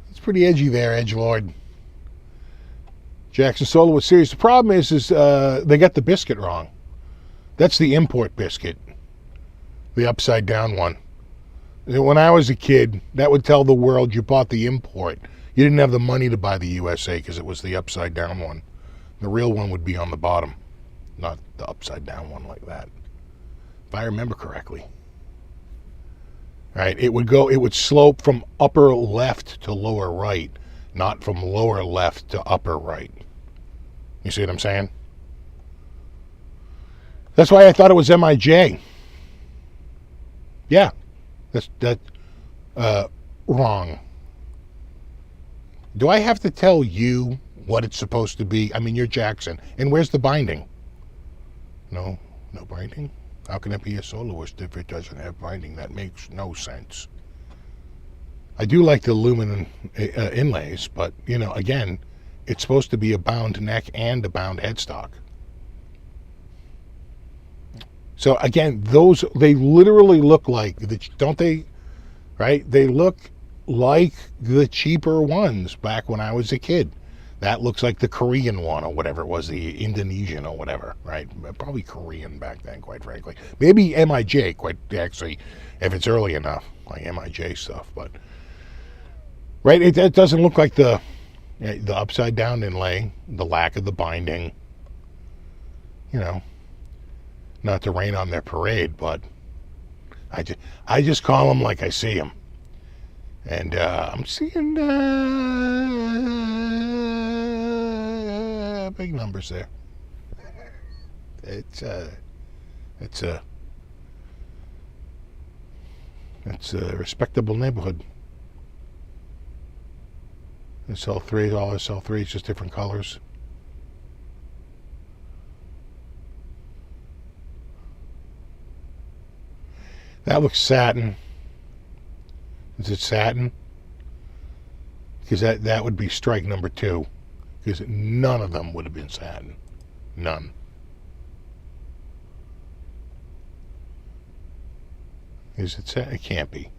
It's pretty edgy there, edgelord. Jackson Solo was serious. The problem is they got the biscuit wrong. That's the import biscuit. The upside down one. When I was a kid, that would tell the world you bought the import. You didn't have the money to buy the USA because it was the upside down one. The real one would be on the bottom, not the upside down one like that. If I remember correctly. Right? It would slope from upper left to lower right, not from lower left to upper right. You see what I'm saying? That's why I thought it was MIJ. Yeah. That's wrong. Do I have to tell you what it's supposed to be? I mean, you're Jackson. And where's the binding? No binding? How can it be a soloist if it doesn't have binding? That makes no sense. I do like the aluminum inlays, but, you know, again, it's supposed to be a bound neck and a bound headstock. So, again, those, they literally look like, don't they, right? They look like the cheaper ones back when I was a kid. That looks like the Korean one or whatever it was, the Indonesian or whatever, right? Probably Korean back then, quite frankly. Maybe MIJ, quite actually, if it's early enough, like MIJ stuff. But right, it doesn't look like the upside down inlay, the lack of the binding. You know, not to rain on their parade, but I just call them like I see them. And I'm seeing big numbers there. It's a respectable neighborhood. They sell $3, sell three, it's just different colors. That looks satin. Is it satin? Because that would be strike number 2. Because none of them would have been satin. None. Is it satin? It can't be.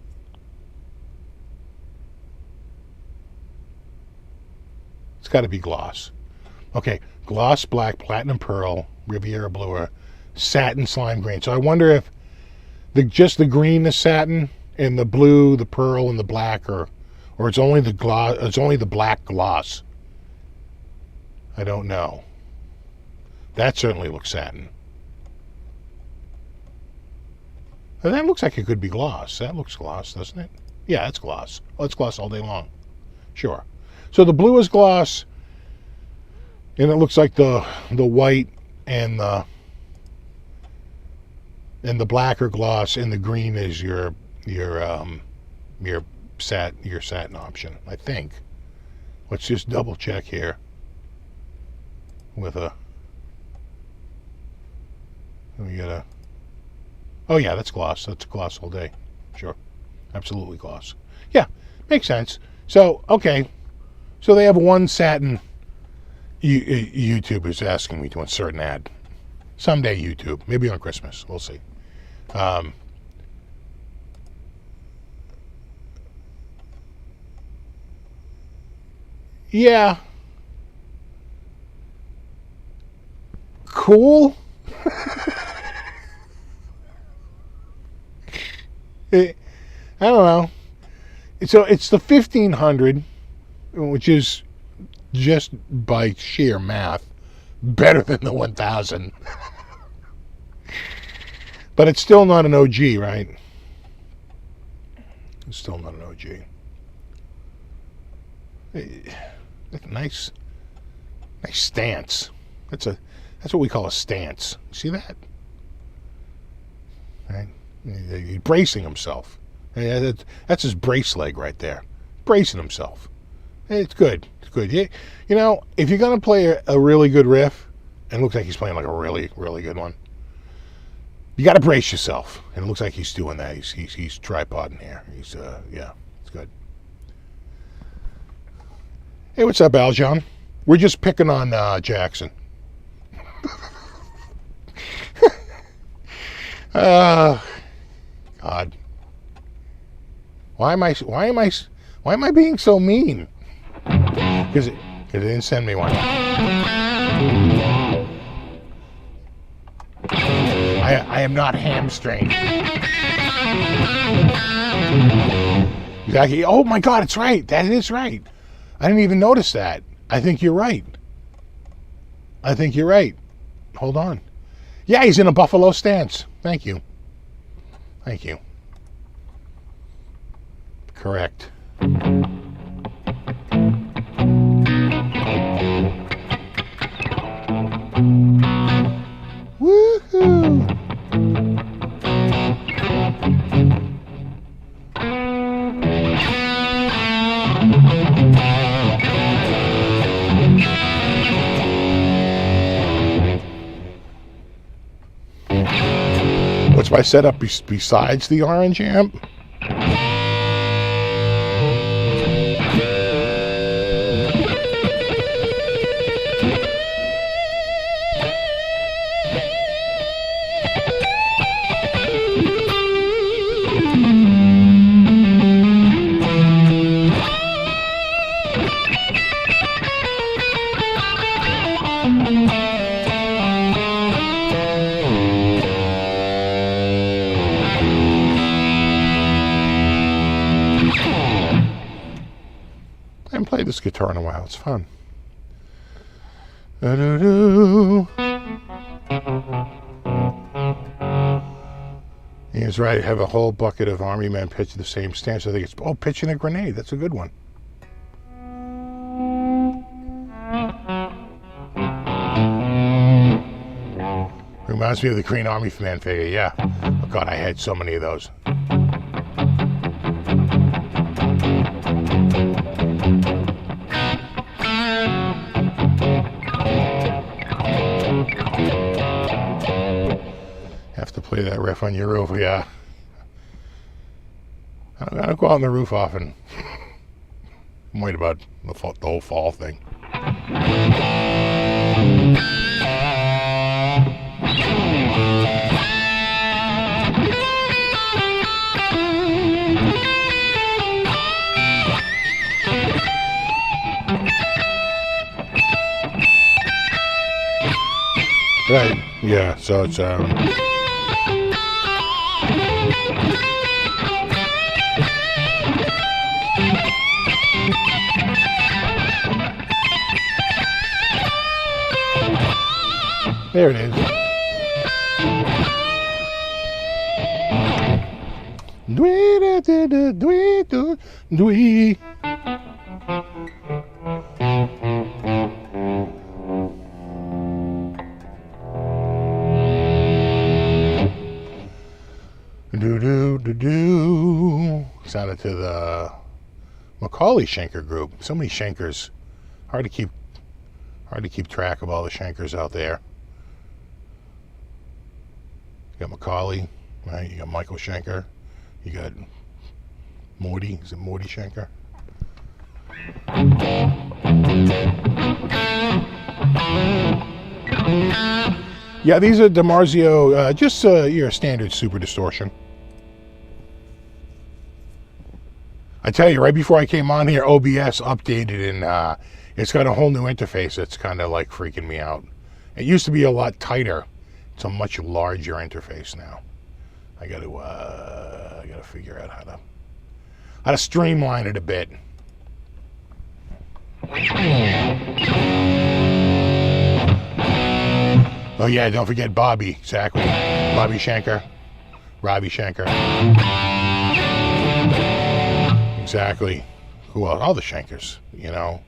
It's got to be gloss. Okay, gloss black, platinum pearl, Riviera blue, or satin slime green. So I wonder if just the green is satin, and the blue, the pearl, and the black, or it's only the gloss. It's only the black gloss. I don't know. That certainly looks satin. And that looks like it could be gloss. That looks gloss, doesn't it? Yeah, it's gloss. Oh, it's gloss all day long. Sure. So the blue is gloss, and it looks like the white and the black are gloss, and the green is your your satin option, I think. Let's just double check here with a, we got a, oh yeah, that's gloss. That's gloss all day. Sure. Absolutely gloss. Yeah, makes sense. So, okay. So they have one satin. YouTube is asking me to insert an ad. Someday, YouTube. Maybe on Christmas. We'll see. Yeah. Cool. I don't know. So it's the 1500, which is just by sheer math better than the 1000. But it's still not an OG, right? It's still not an OG. Nice stance. That's what we call a stance. See that? Right? He's bracing himself. That's his brace leg right there. Bracing himself. It's good. It's good. You know, if you're going to play a really good riff, and it looks like he's playing like a really, really good one, you got to brace yourself. And it looks like he's doing that. He's tripoding here. Yeah, it's good. Hey, what's up, Aljon? We're just picking on Jackson. God. Why am I being so mean? Because it didn't send me one. I am not hamstring. Exactly. Oh my God, it's right. That is right. I didn't even notice that. I think you're right. Hold on. Yeah, he's in a buffalo stance. Thank you. Correct. Woohoo! What's my setup besides the orange amp? This guitar in a while. It's fun. He was right. Have a whole bucket of army men pitch the same stance. I think it's pitching a grenade. That's a good one. Reminds me of the Green Army man figure. Yeah. Oh God, I had so many of those. Have to play that riff on your roof, yeah. I don't go out on the roof often. I'm worried about the whole fall thing. Right, yeah, so it's there it is. Dwee. Do. Sounded to the Macaulay Schenker group. So many Schenkers. Hard to keep track of all the Schenkers out there. You got Macaulay, right? You got Michael Schenker. You got Morty. Is it Morty Schenker? Yeah, these are Dimarzio, just your standard super distortion. I tell you, right before I came on here, OBS updated and it's got a whole new interface that's kind of like freaking me out. It used to be a lot tighter. It's a much larger interface now. I got to figure out how to streamline it a bit. Oh yeah, don't forget Bobby, exactly. Bobby Schenker, Robbie Schenker. Exactly. Who else? All the Schenkers, you know.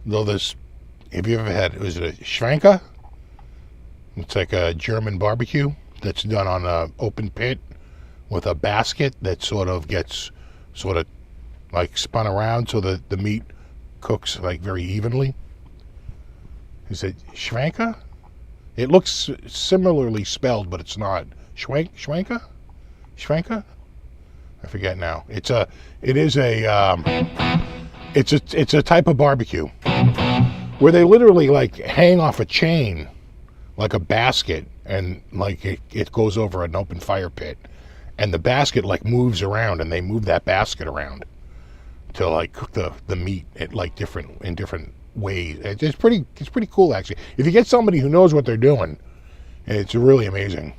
Though this, have you ever had, was it a Schwenker? It's like a German barbecue that's done on an open pit with a basket that sort of gets like spun around so that the meat cooks like very evenly. Is it Schwenker? It looks similarly spelled, but it's not. Schwenker? Schwenker? I forget now. It's a type of barbecue where they literally like hang off a chain like a basket, and like it goes over an open fire pit, and the basket like moves around, and they move that basket around to like cook the meat at like in different ways. It's pretty cool actually. If you get somebody who knows what they're doing, it's really amazing.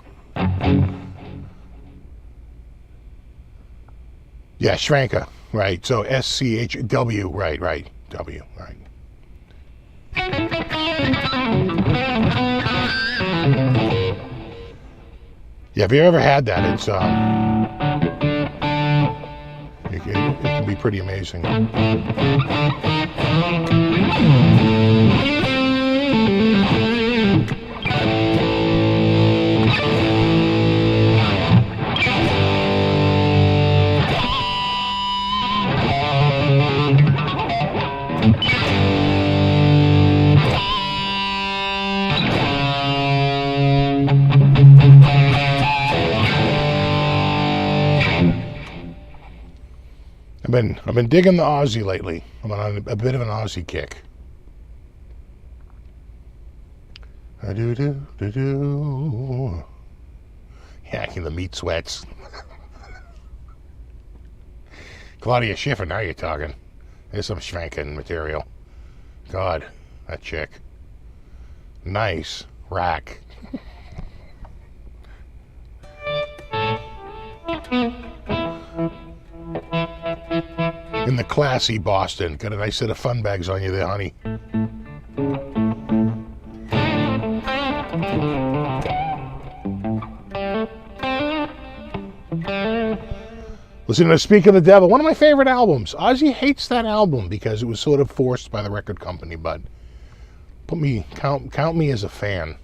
Yeah, Schwenker, right? So SCHW, right, W, right. Yeah, if you ever had that, it's it can be pretty amazing. I've been digging the OZZY lately. I'm on a bit of an OZZY kick. Hacking the meat sweats. Claudia Schiffer, now you're talking. There's some Schwenken material. God, that chick. Nice rack. In the classy Boston. Got a nice set of fun bags on you there, honey. Listen to Speak of the Devil, one of my favorite albums. OZZY hates that album because it was sort of forced by the record company, but count me as a fan.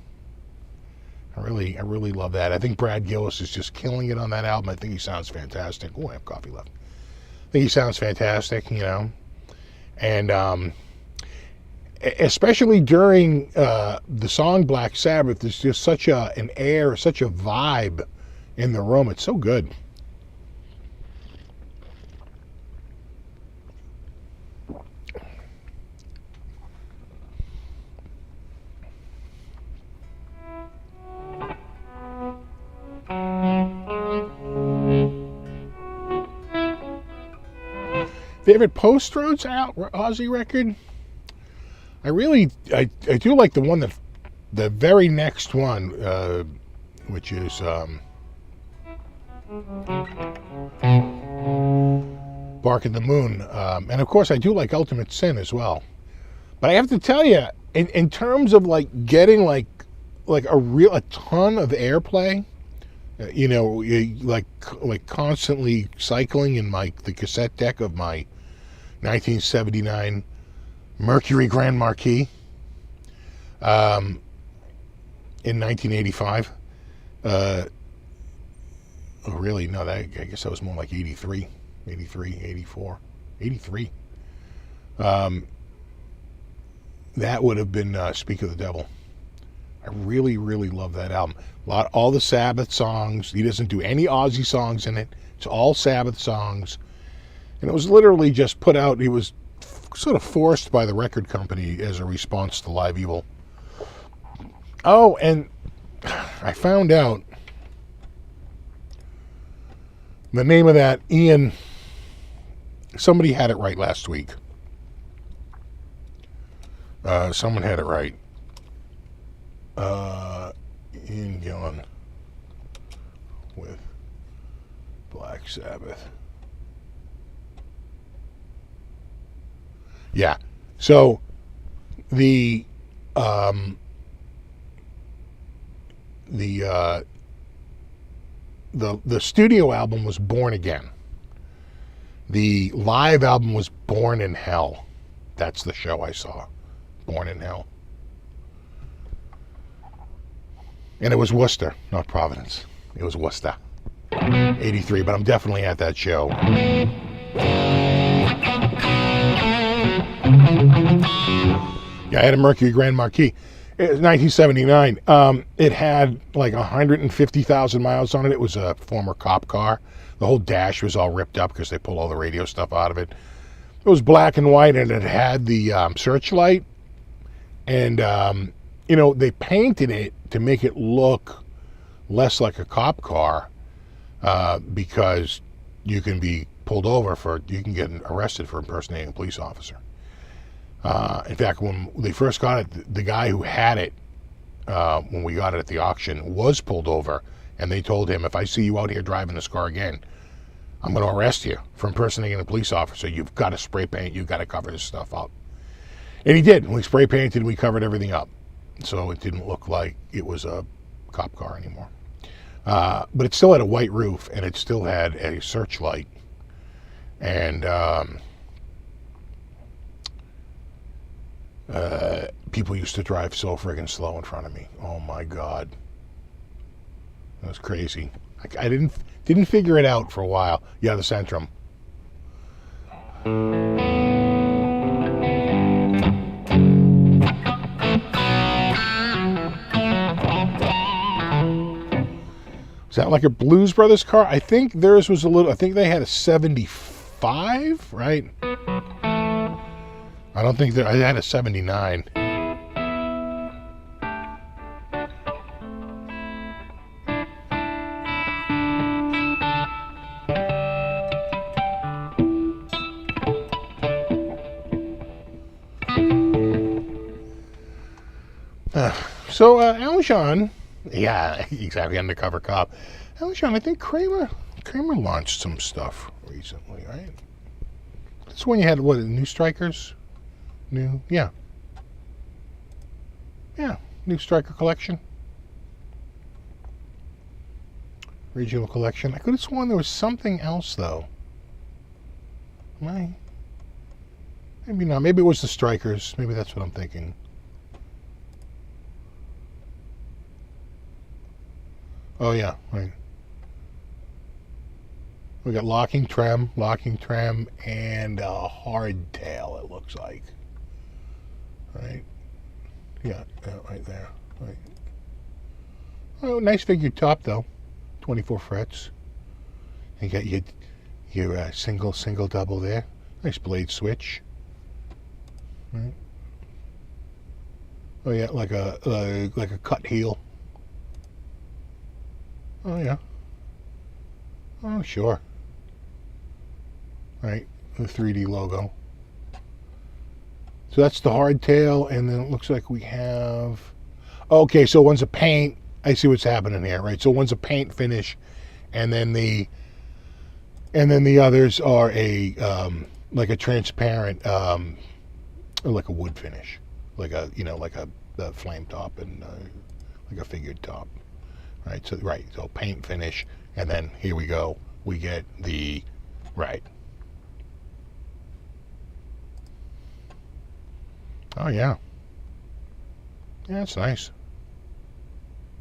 I really love that. I think Brad Gillis is just killing it on that album. I think he sounds fantastic. Oh, I have coffee left. I think he sounds fantastic, you know. And especially during the song Black Sabbath, there's just such an air, such a vibe in the room. It's so good. Favorite post-Rhodes OZZY record? I do like the one the very next one, which is Bark at the Moon, and of course I do like Ultimate Sin as well. But I have to tell you, in terms of like getting like a ton of airplay, you know, like constantly cycling in the cassette deck of my 1979 Mercury Grand Marquis. In 1985. Oh, really? No, I guess that was more like 83, 84, 83. That would have been Speak of the Devil. I really, really love that album. All the Sabbath songs. He doesn't do any OZZY songs in it. It's all Sabbath songs. And it was literally just put out. He was sort of forced by the record company as a response to Live Evil. Oh, and I found out the name of that, Ian, somebody had it right last week. Someone had it right. Ian Gillan with Black Sabbath. Yeah. So the studio album was Born Again. The live album was Born in Hell. That's the show I saw. Born in Hell. And it was Worcester, not Providence. It was Worcester. 83, but I'm definitely at that show. Yeah, I had a Mercury Grand Marquis. It was 1979. It had like 150,000 miles on it. It was a former cop car. The whole dash was all ripped up because they pulled all the radio stuff out of it. It was black and white, and it had the searchlight. And, they painted it to make it look less like a cop car because you can be pulled over you can get arrested for impersonating a police officer. In fact, when they first got it, the guy who had it, when we got it at the auction, was pulled over, and they told him, if I see you out here driving this car again, I'm going to arrest you for impersonating a police officer. You've got to spray paint. You've got to cover this stuff up. And he did. We spray painted, we covered everything up. So it didn't look like it was a cop car anymore. But it still had a white roof, and it still had a searchlight. And people used to drive so friggin' slow in front of me. Oh my God. That was crazy. I didn't figure it out for a while. Yeah, the Centrum. Is that like a Blues Brothers car? I think theirs was I think they had a 75, right? I don't think I had a 79. So Aljan, yeah, exactly, undercover cop. Aljan, I think Kramer launched some stuff recently, right? That's when you had New Strikers, New Striker collection, regional collection. I could have sworn there was something else though. Maybe not. Maybe it was the Strikers. Maybe that's what I'm thinking. Oh yeah, right. We got locking trem, and a hardtail. It looks like, right? Yeah, right there. Right. Oh, nice figured top though, 24 frets. You got your single double there. Nice blade switch. Right. Oh yeah, like a cut heel. Oh, yeah. Oh, sure. Right, the 3D logo. So that's the hardtail, and then it looks like we have... Okay, so one's a paint. I see what's happening here, right? So one's a paint finish, and then the others are like a transparent, like a wood finish, like a flame top and like a figured top. Right, so paint finish, and then here we go. We get the, right. Oh, yeah. Yeah, that's nice.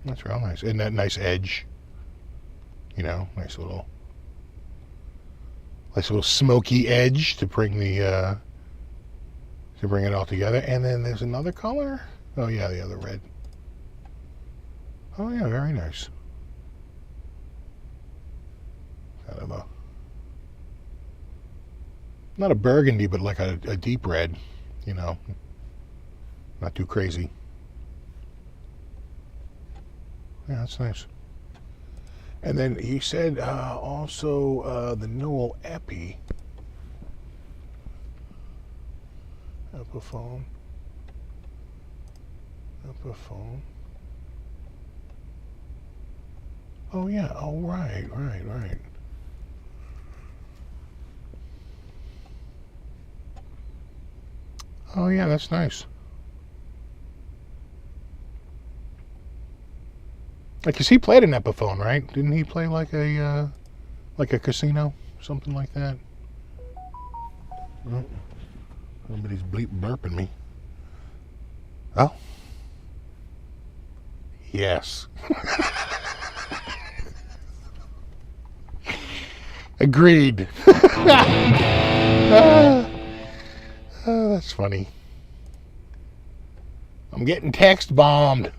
That's real nice. And that nice edge. You know, nice little smoky edge to bring the to bring it all together. And then there's another color. Oh yeah, the other red. Oh yeah, very nice. Kind of a, not a burgundy, but like a deep red. You know, not too crazy. Yeah, that's nice. And then he said also the Newell Epiphone. Oh yeah, oh right. Oh yeah, that's nice. Because he played an Epiphone, right? Didn't he play like a casino, something like that? Oh, somebody's burping me. Oh, yes. Agreed. Oh, that's funny. I'm getting text bombed.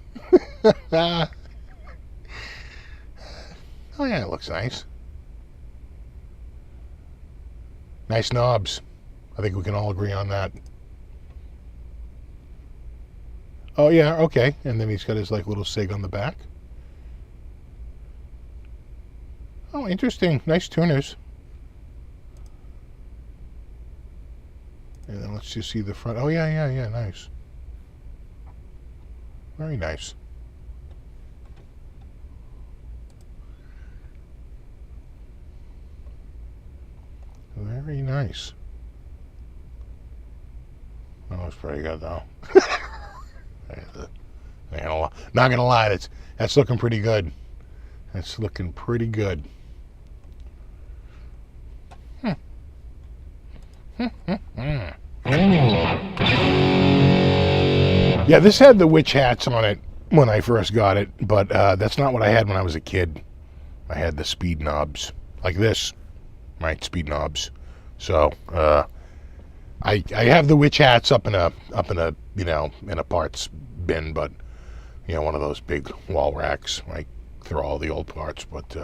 Oh yeah, it looks nice. Nice knobs. I think we can all agree on that. Oh yeah, okay. And then he's got his like little sig on the back. Oh, interesting. Nice tuners. And then let's just see the front. Oh yeah, nice. Very nice. Very nice. That was pretty good, though. Not gonna lie, that's looking pretty good. That's looking pretty good. Yeah, this had the witch hats on it when I first got it, but that's not what I had when I was a kid. I had the speed knobs, like this. Right, speed knobs. So I have the witch hats up in a in a parts bin, but one of those big wall racks. I throw all the old parts, but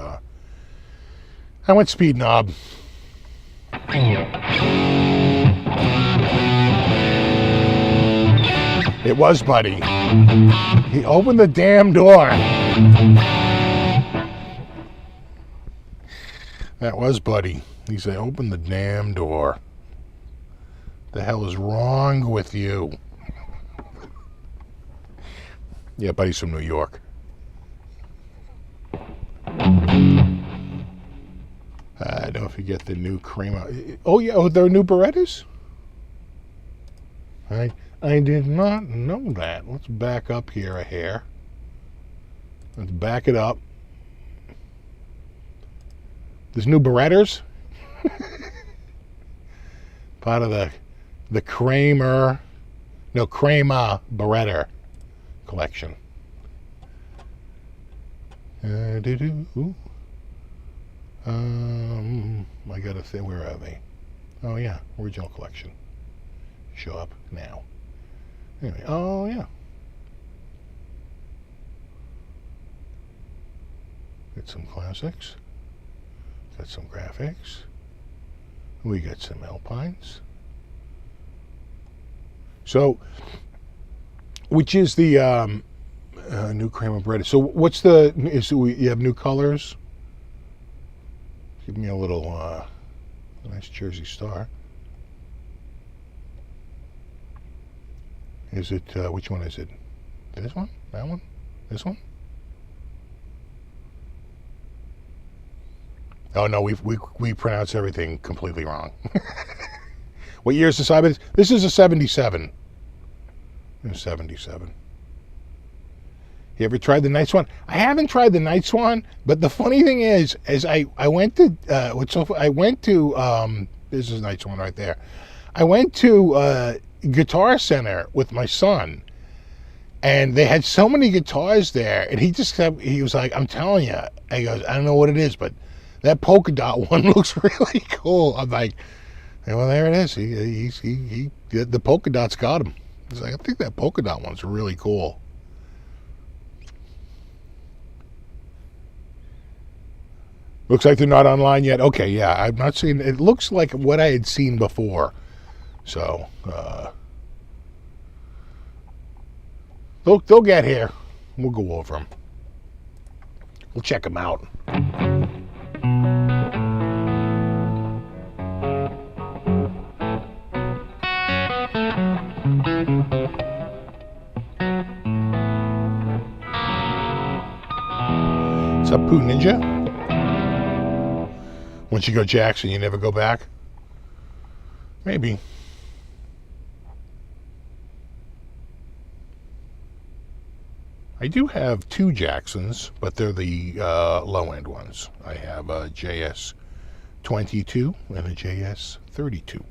I went speed knob. It was Buddy. He opened the damn door. That was Buddy. He said, open the damn door. The hell is wrong with you? Yeah, Buddy's from New York. Don't forget the new Crema. Oh, yeah, there are new Berettas? I did not know that. Let's back up here a hair. Let's back it up. There's new Berettas. Part of the Crema Beretta collection. I gotta say, where are they? Oh yeah, original collection. Show up now. Anyway, oh yeah. Got some classics. Got some graphics. We got some Alpines. So, which is the new Crema Beretta? So, what's you have new colors? Give me a little nice Jersey Star. Is it which one is it? This one? That one? This one? Oh no, we pronounce everything completely wrong. What year is the Cyber? This is a 77. A 77. You ever tried the Night Swan? I haven't tried the Night Swan, but the funny thing is I went to this is Night Swan right there. I went to Guitar Center with my son, and they had so many guitars there, and he was like, I'm telling you, he goes, I don't know what it is, but that polka dot one looks really cool. I'm like, well, there it is. He the polka dot's got him. He's like, I think that polka dot one's really cool. Looks like they're not online yet. Okay, yeah, I'm not seeing. It looks like what I had seen before. So, they'll get here. We'll go over them. We'll check them out. What's up, Pooh Ninja? Once you go Jackson, you never go back? Maybe. I do have two Jacksons, but they're the low-end ones. I have a JS22 and a JS32.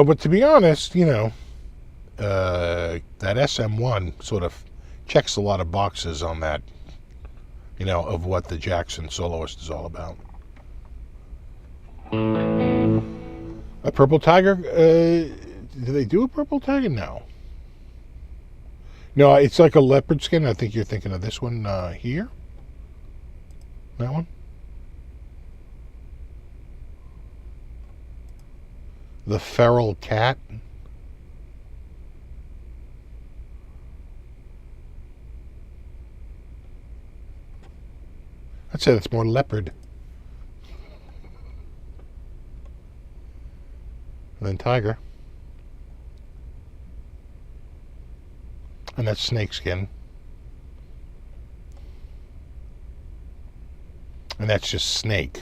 But to be honest, that SM1 sort of checks a lot of boxes on that, of what the Jackson soloist is all about. A purple tiger? Do they do a purple tiger? No. No, it's like a leopard skin. I think you're thinking of this one here. That one. The feral cat. I'd say that's more leopard than tiger. And that's snakeskin. And that's just snake.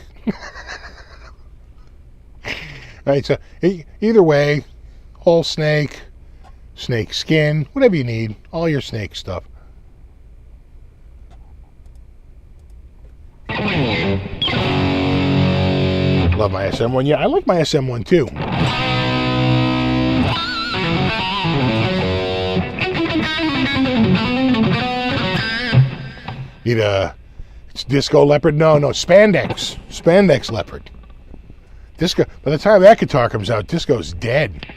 Right, so either way, whole snake, snake skin, whatever you need, all your snake stuff. Love my SM1. Yeah, I like my SM1 too. It's disco leopard? No, spandex. Spandex leopard. Disco. By the time that guitar comes out, disco's dead.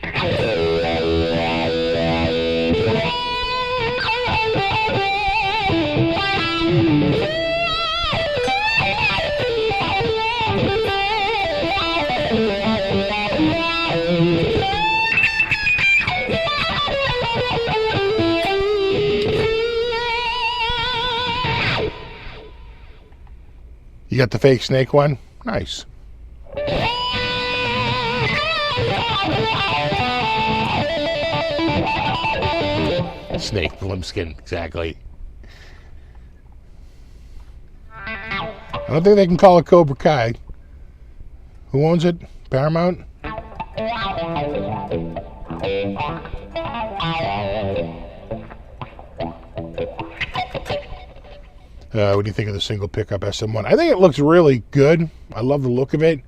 You got the fake snake one? Nice. Snake limbskin, exactly. I don't think they can call it Cobra Kai. Who owns it? Paramount? What do you think of the single pickup SM1? I think it looks really good. I love the look of it.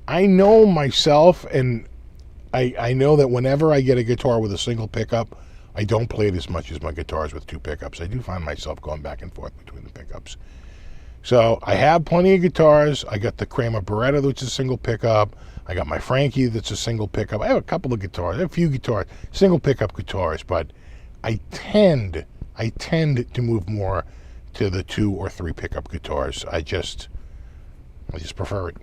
I know myself, and I know that whenever I get a guitar with a single pickup, I don't play it as much as my guitars with two pickups. I do find myself going back and forth between the pickups. So I have plenty of guitars. I got the Kramer Beretta, which is a single pickup. I got my Frankie, that's a single pickup. I have a couple of guitars. I have a few guitars, single pickup guitars, but I tend to move more to the 2 or 3 pickup guitars. I just prefer it.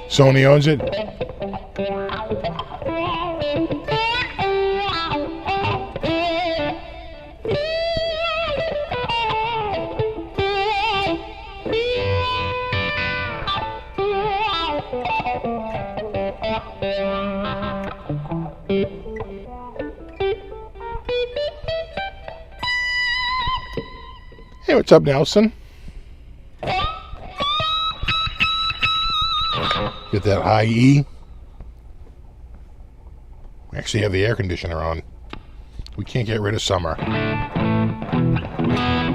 Sony owns it. Hey, what's up, Nelson? Get that high E. We actually have the air conditioner on. We can't get rid of summer.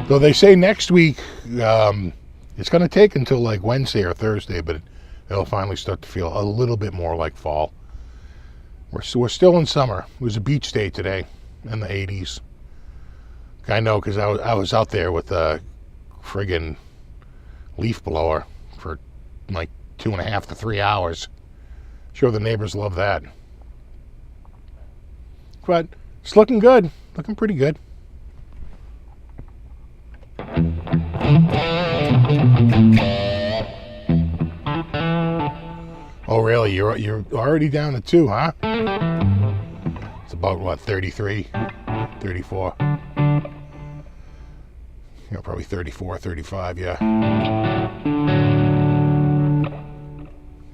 Though they say next week, it's going to take until like Wednesday or Thursday, but it'll finally start to feel a little bit more like fall. We're still in summer. It was a beach day today in the 80s. I know, because I was out there with a friggin' leaf blower for like 2.5 to 3 hours. Sure, the neighbors love that. But it's looking good. Looking pretty good. Oh, really? You're already down to 2, huh? It's about, what, 33, 34? Probably 34, 35, yeah.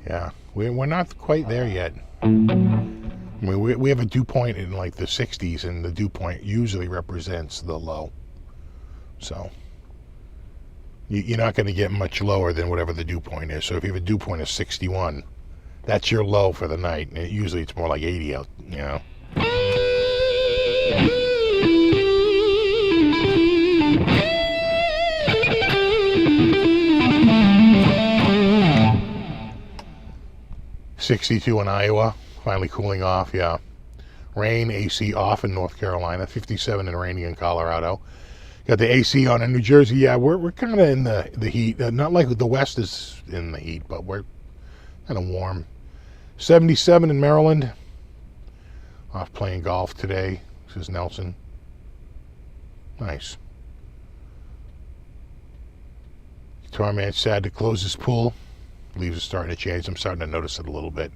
Yeah, we're not quite there yet. I mean, we have a dew point in like the 60s, and the dew point usually represents the low. So you're not going to get much lower than whatever the dew point is. So if you have a dew point of 61, that's your low for the night. And usually it's more like 80 out, you know. .62 in Iowa, finally cooling off, yeah. Rain, AC off in North Carolina, 57 and rainy in Colorado. Got the AC on in New Jersey. Yeah, we're kind of in the heat. Not like the West is in the heat, but we're kind of warm. 77 in Maryland. Off playing golf today, says Nelson. Nice. Guitar Man sad to close his pool. Leaves are starting to change. I'm starting to notice it a little bit.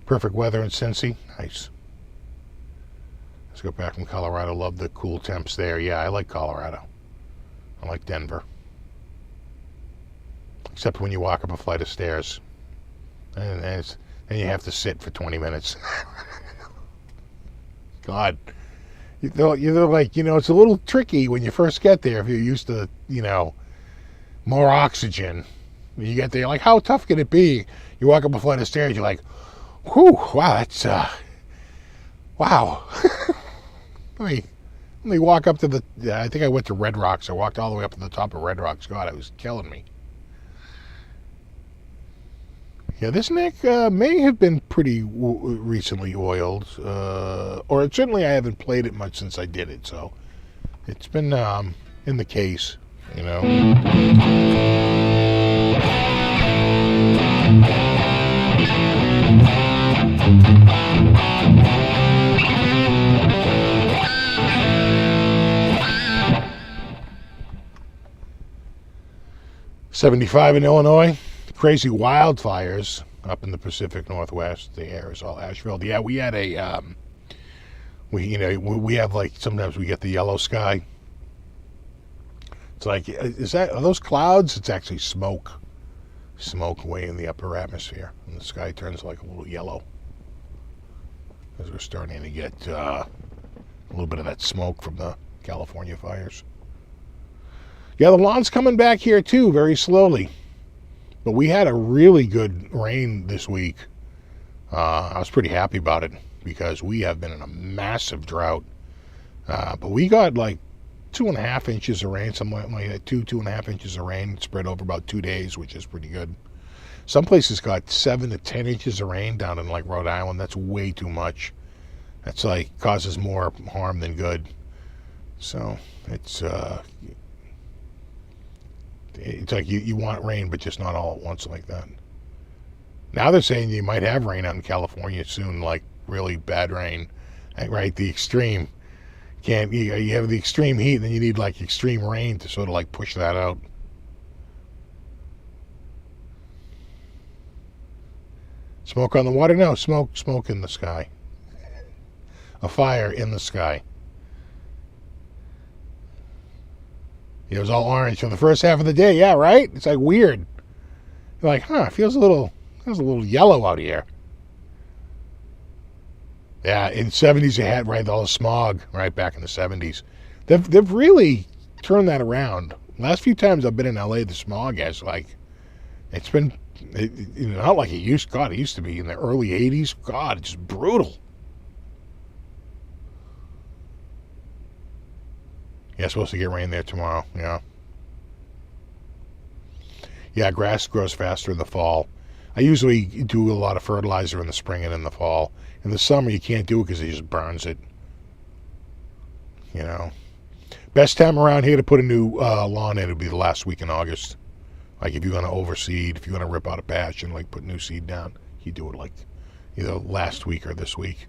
Perfect weather in Cincy. Nice. Let's go back from Colorado. Love the cool temps there. Yeah, I like Colorado. I like Denver. Except when you walk up a flight of stairs. And you have to sit for 20 minutes. God. You're like, it's a little tricky when you first get there if you're used to, more oxygen. You get there, you're like, how tough can it be? You walk up a flight of stairs, you're like, whew, wow, that's, wow. let me walk up to I think I went to Red Rocks. I walked all the way up to the top of Red Rocks. God, it was killing me. Yeah, this neck may have been pretty recently oiled. Or certainly I haven't played it much since I did it, so it's been in the case, .75 in Illinois. Crazy wildfires up in the Pacific Northwest. The air is all ash filled. Yeah, we had we have, like, sometimes we get the yellow sky. It's like, are those clouds? It's actually smoke. Smoke way in the upper atmosphere. And the sky turns like a little yellow. As we're starting to get a little bit of that smoke from the California fires. Yeah, the lawn's coming back here too, very slowly. But we had a really good rain this week. I was pretty happy about it because we have been in a massive drought. But we got like 2.5 inches of rain, something like that, 2.5 inches of rain spread over about 2 days, which is pretty good. Some places got 7 to 10 inches of rain down in like Rhode Island. That's way too much. That's like causes more harm than good. So it's like you want rain, but just not all at once like that. Now they're saying you might have rain out in California soon, like really bad rain, right? The extreme. You have the extreme heat, and then you need like extreme rain to sort of like push that out. Smoke on the water? No, smoke in the sky. A fire in the sky. It was all orange for the first half of the day. Yeah, right? It's like weird. You're like, it feels a little yellow out here. Yeah, in the 70s you had, right, all the smog, right, back in the 70s. They've really turned that around. Last few times I've been in LA, the smog has, like, it's been, not like it used to be in the early 80s. God, it's just brutal. Yeah, supposed to get rain there tomorrow. Yeah. Yeah, grass grows faster in the fall. I usually do a lot of fertilizer in the spring and in the fall. In the summer, you can't do it because it just burns it. You know. Best time around here to put a new lawn in would be the last week in August. Like if you're going to overseed, if you're going to rip out a patch and like put new seed down, you do it like either last week or this week.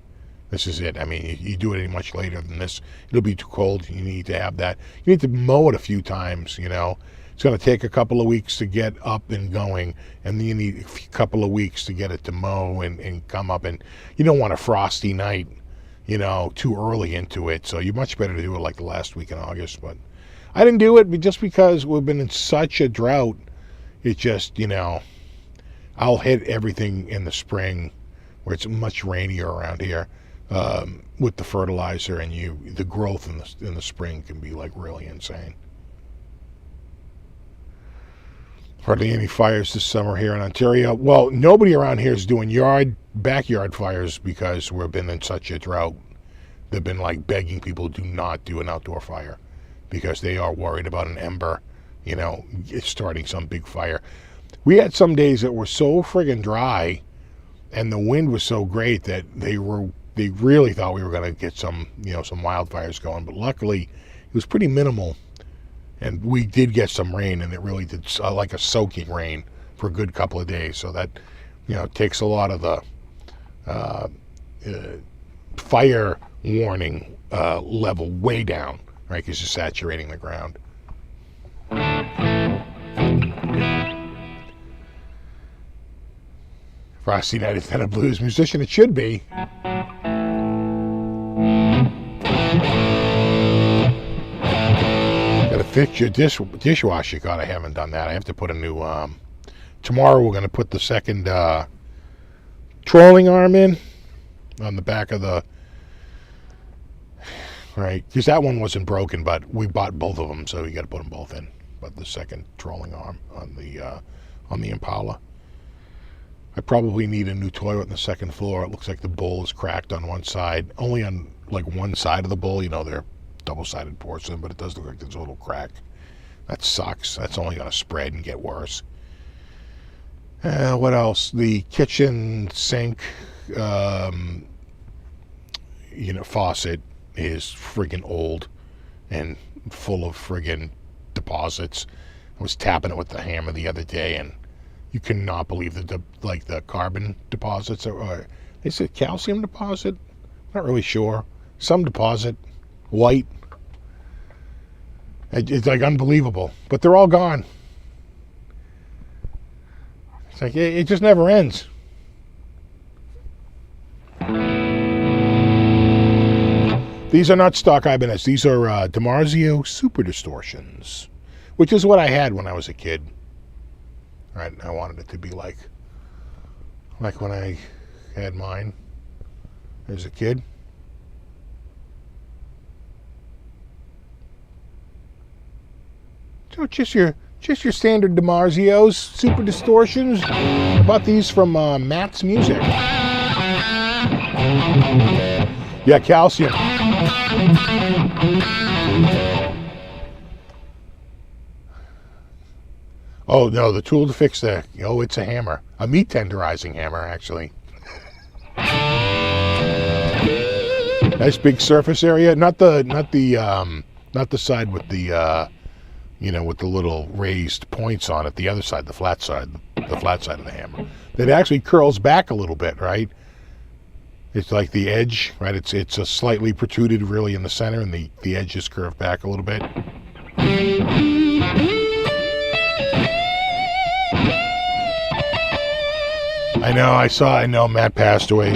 This is it. I mean, you do it any much later than this, it'll be too cold. You need to have that. You need to mow it a few times, you know. It's going to take a couple of weeks to get up and going, and then you need a couple of weeks to get it to mow and come up. And you don't want a frosty night, you know, too early into it. So you're much better to do it like the last week in August. But I didn't do it just because we've been in such a drought. It just, you know, I'll hit everything in the spring where it's much rainier around here with the fertilizer, and the growth in the spring can be like really insane. Hardly any fires this summer here in Ontario. Well, nobody around here is doing backyard fires because we've been in such a drought. They've been like begging people do not do an outdoor fire because they are worried about an ember, you know, starting some big fire. We had some days that were so friggin' dry and the wind was so great that they really thought we were going to get some, you know, some wildfires going. But luckily, it was pretty minimal. And we did get some rain, and it really did like a soaking rain for a good couple of days. So that, you know, takes a lot of the fire warning level way down, right? Because you're saturating the ground. Frosty Night at Tenor Blues musician, it should be. Gotta fix your dishwasher. God, I haven't done that. I have to put a new, tomorrow we're gonna put the second trolling arm in on the back of the, right, because that one wasn't broken, but we bought both of them, so you gotta put them both in. But the second trolling arm on the Impala. I probably need a new toilet on the second floor. It looks like the bowl is cracked on one side. Only on like one side of the bowl. You know, they're double-sided porcelain, but it does look like there's a little crack. That sucks. That's only going to spread and get worse. What else? The kitchen sink, you know, faucet is friggin' old and full of friggin' deposits. I was tapping it with the hammer the other day, and you cannot believe the carbon deposits, or they said calcium deposit. Not really sure. Some deposit, white. It's like unbelievable, but they're all gone. It's like it just never ends. These are not stock Ibanez. These are Dimarzio Super Distortions, which is what I had when I was a kid. Right, I wanted it to be like when I had mine as a kid. So just your standard Dimarzios, Super Distortions. I bought these from Matt's Music. Yeah, calcium. Oh, no, the tool to fix that. Oh, it's a hammer. A meat tenderizing hammer, actually. Nice big surface area. Not the side with the, you know, with the little raised points on it. The other side, the flat side of the hammer. That actually curls back a little bit, right? It's like the edge, right? It's a slightly protruded really in the center, and the edge is curved back a little bit. I know Matt passed away.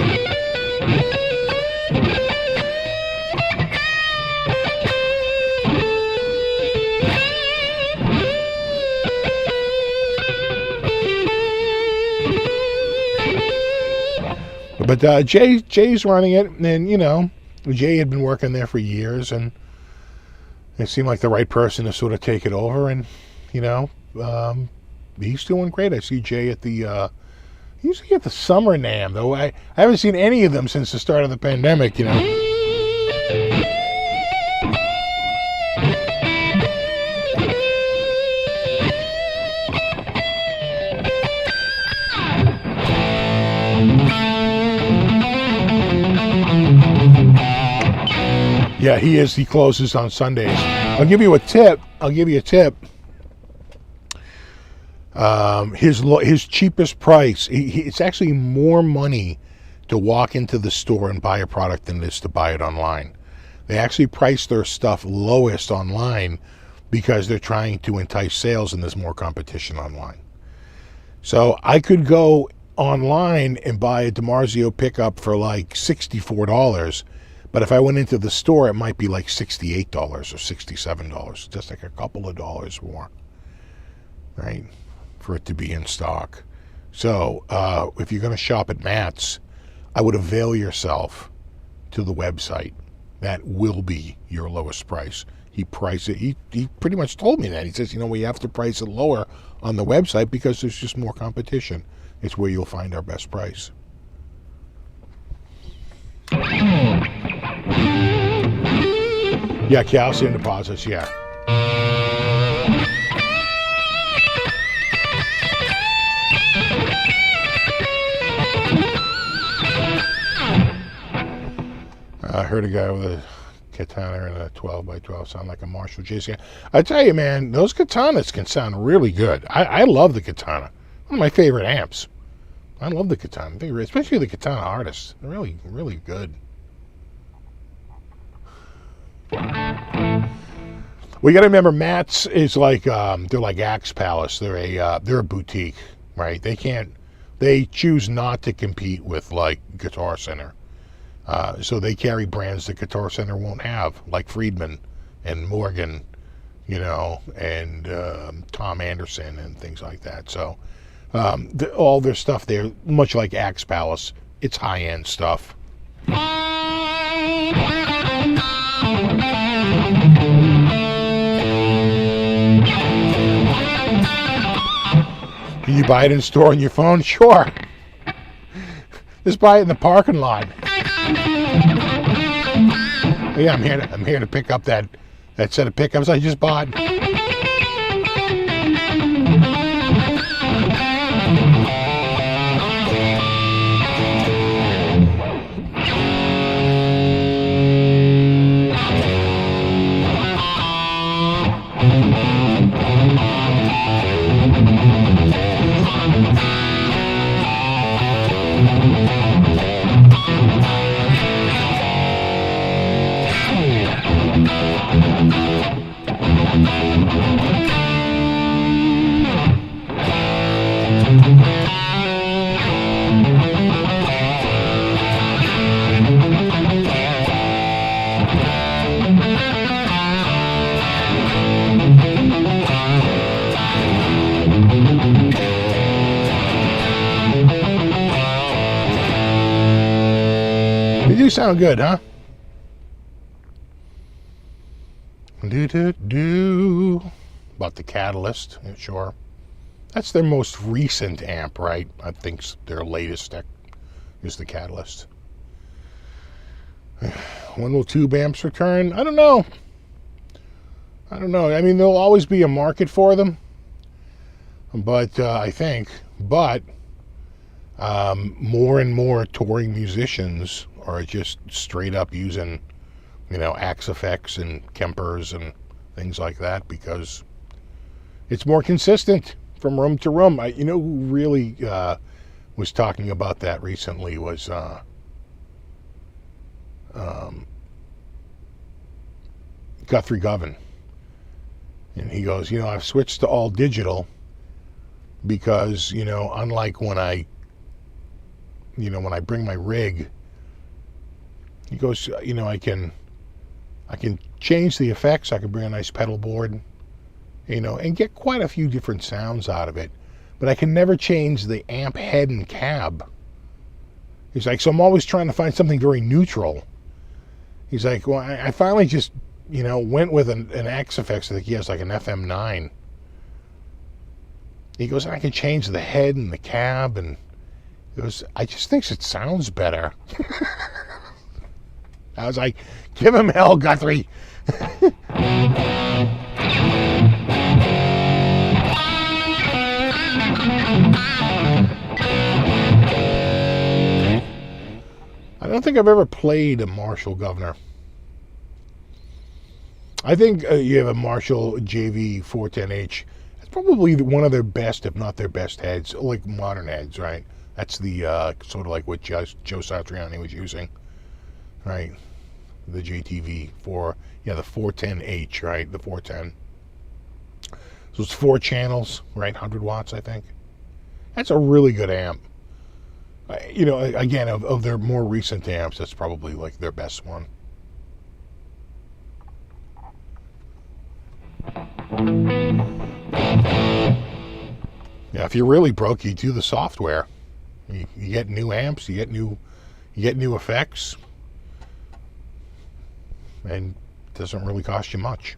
But Jay's running it, and you know, Jay had been working there for years, and it seemed like the right person to sort of take it over, and you know, he's doing great. I see Jay at the usually at the Summer NAMM, though I haven't seen any of them since the start of the pandemic, you know. Yeah, he is. He closes on Sundays. I'll give you a tip. His cheapest price. It's actually more money to walk into the store and buy a product than it is to buy it online. They actually price their stuff lowest online because they're trying to entice sales and there's more competition online. So I could go online and buy a Dimarzio pickup for like $64, but if I went into the store, it might be like $68 or $67, just like a couple of dollars more, right, for it to be in stock. So if you're going to shop at Matt's, I would avail yourself to the website. That will be your lowest price. He priced it. He pretty much told me that. He says, we have to price it lower on the website because there's just more competition. It's where you'll find our best price. Yeah, calcium deposits, yeah. I heard a guy with a katana and a 12x12 sound like a Marshall JC. I tell you, man, those katanas can sound really good. I love the katana. One of my favorite amps. I love the katana, especially the katana artists. They're really, really good. We got to remember, Matt's is like they're like Axe Palace. They're a boutique, right? They choose not to compete with like Guitar Center. So they carry brands that Guitar Center won't have, like Friedman and Morgan, and Tom Anderson and things like that. So all their stuff there, much like Axe Palace, it's high-end stuff. Can you buy it in store on your phone? Sure. Just buy it in the parking lot. Yeah, I'm here to pick up that set of pickups I just bought. They do sound good, huh? About the Catalyst, sure. That's their most recent amp, right? I think their latest deck is the Catalyst. When will tube amps return? I don't know. I mean, there'll always be a market for them, but I think, more and more touring musicians are just straight up using, Axe effects and Kempers and things like that because it's more consistent from room to room. Who really was talking about that recently was Guthrie Govan. And he goes, I've switched to all digital because, unlike when I bring my rig, he goes, I can change the effects. I can bring a nice pedal board, and get quite a few different sounds out of it. But I can never change the amp head and cab. He's like, so I'm always trying to find something very neutral. He's like, well, I finally just, went with an Axe Effects. I think he has like an FM9. He goes, I can change the head and the cab, and he goes, I just think it sounds better. I was like, give him hell, Guthrie. I don't think I've ever played a Marshall Governor. I think you have a Marshall JV410H. It's probably one of their best, if not their best heads, like modern heads, right? That's the sort of like what Joe Satriani was using, right? The JTV4, yeah, the 410H, right? The 410. So it's 4 channels, right? 100 watts, I think. That's a really good amp. You know, again, of their more recent amps, that's probably like their best one. Yeah, if you're really broke, you do the software. You get new amps, you get new effects, and it doesn't really cost you much.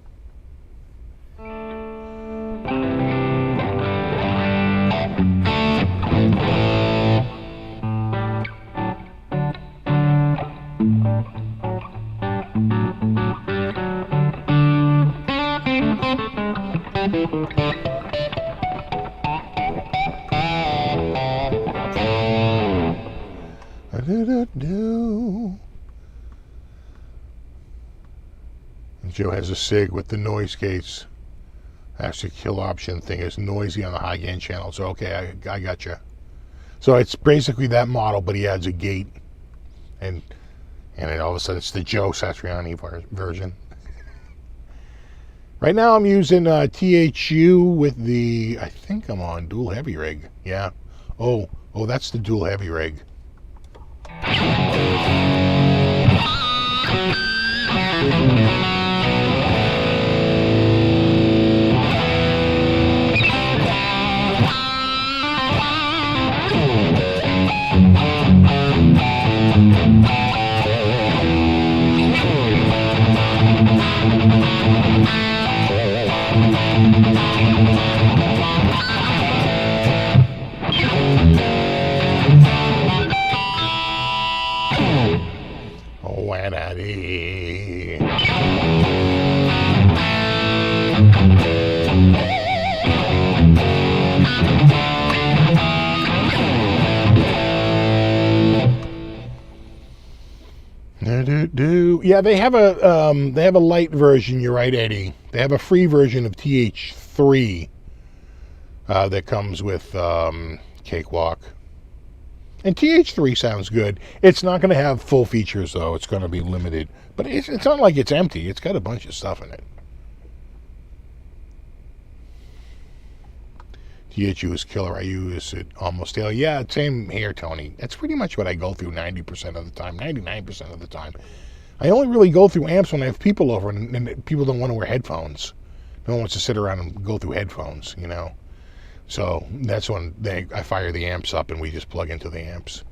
Joe has a SIG with the noise gates. Actually, kill option thing is noisy on the high gain channel. So okay, I got you. So it's basically that model, but he adds a gate, and then all of a sudden it's the Joe Satriani version. Right now I'm using THU with the, I think I'm on dual heavy rig. Yeah. Oh, that's the dual heavy rig. Yeah, they have a light version. You're right, Eddie. They have a free version of TH3 that comes with Cakewalk. And TH3 sounds good. It's not going to have full features, though. It's going to be limited. But it's not like it's empty. It's got a bunch of stuff in it. THU is killer. I use it almost daily. Yeah, same here, Tony. That's pretty much what I go through 90% of the time, 99% of the time. I only really go through amps when I have people over, and people don't want to wear headphones. No one wants to sit around and go through headphones, you know. So that's when I fire the amps up and we just plug into the amps.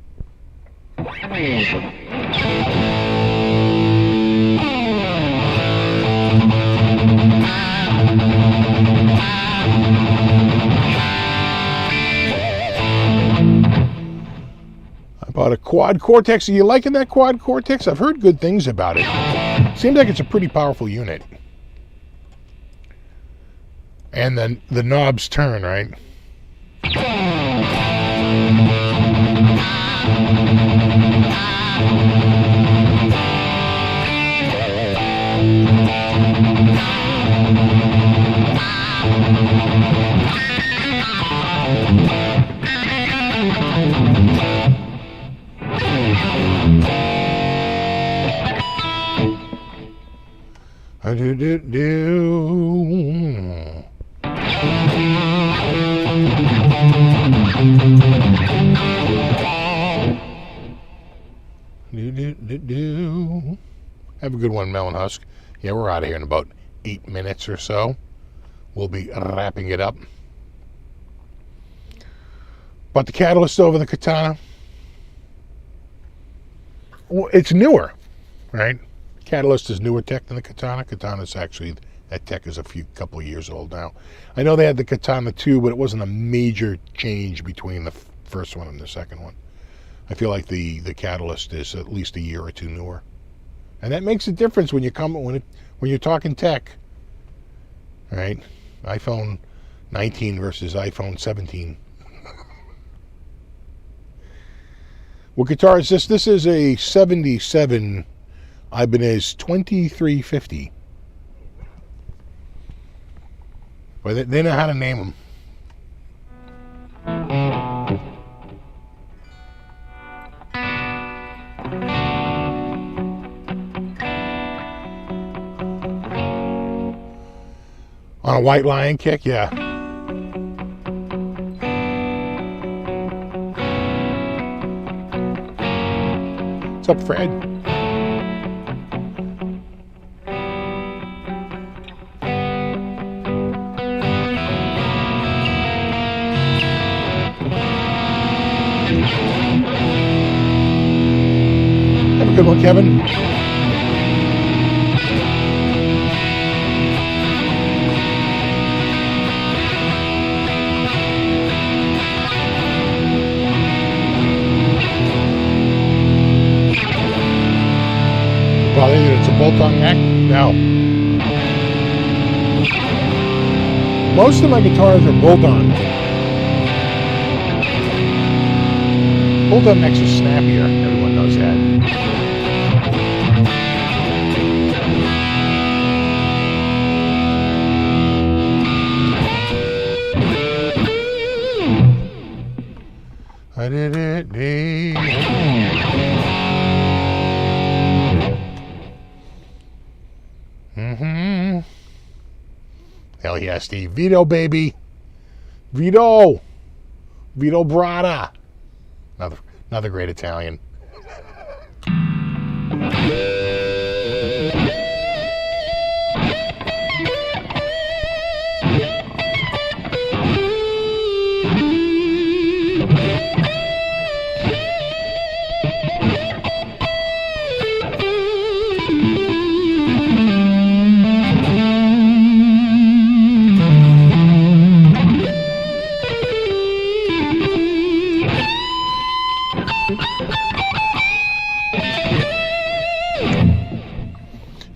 I bought a Quad Cortex. Are you liking that Quad Cortex? I've heard good things about it. Seems like it's a pretty powerful unit. And then the knobs turn, right? Have a good one, Melon Husk. Yeah, we're out of here in about 8 minutes or so. We'll be wrapping it up. But the Catalyst over the Katana. Well, it's newer, right? Catalyst is newer tech than the Katana. Katana's actually, that tech is a couple of years old now. I know they had the Katana 2, but it wasn't a major change between the first one and the second one. I feel like the Catalyst is at least a year or two newer. And that makes a difference when you're talking tech. Right? iPhone 19 versus iPhone 17. What guitar is this? This is a 77 Ibanez 2350. But they know how to name them. On a White Lion kick, yeah. What's up, Fred? Have a good one, Kevin. Well, it's a bolt-on neck? No. Most of my guitars are bolt-on. Bolt-on necks are snappier. Everyone knows that. I did it. Hell yeah, Steve. Vito, baby. Vito Brada. Another great Italian.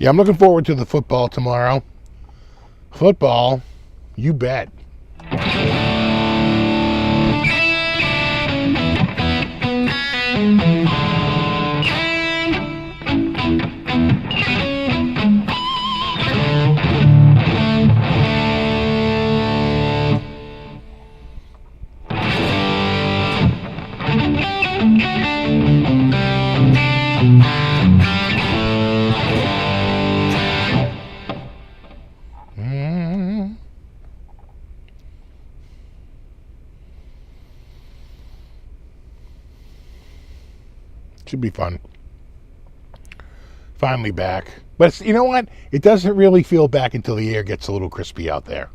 Yeah, I'm looking forward to the football tomorrow. Football, you bet. Should be fun. Finally back. But you know what? It doesn't really feel back until the air gets a little crispy out there.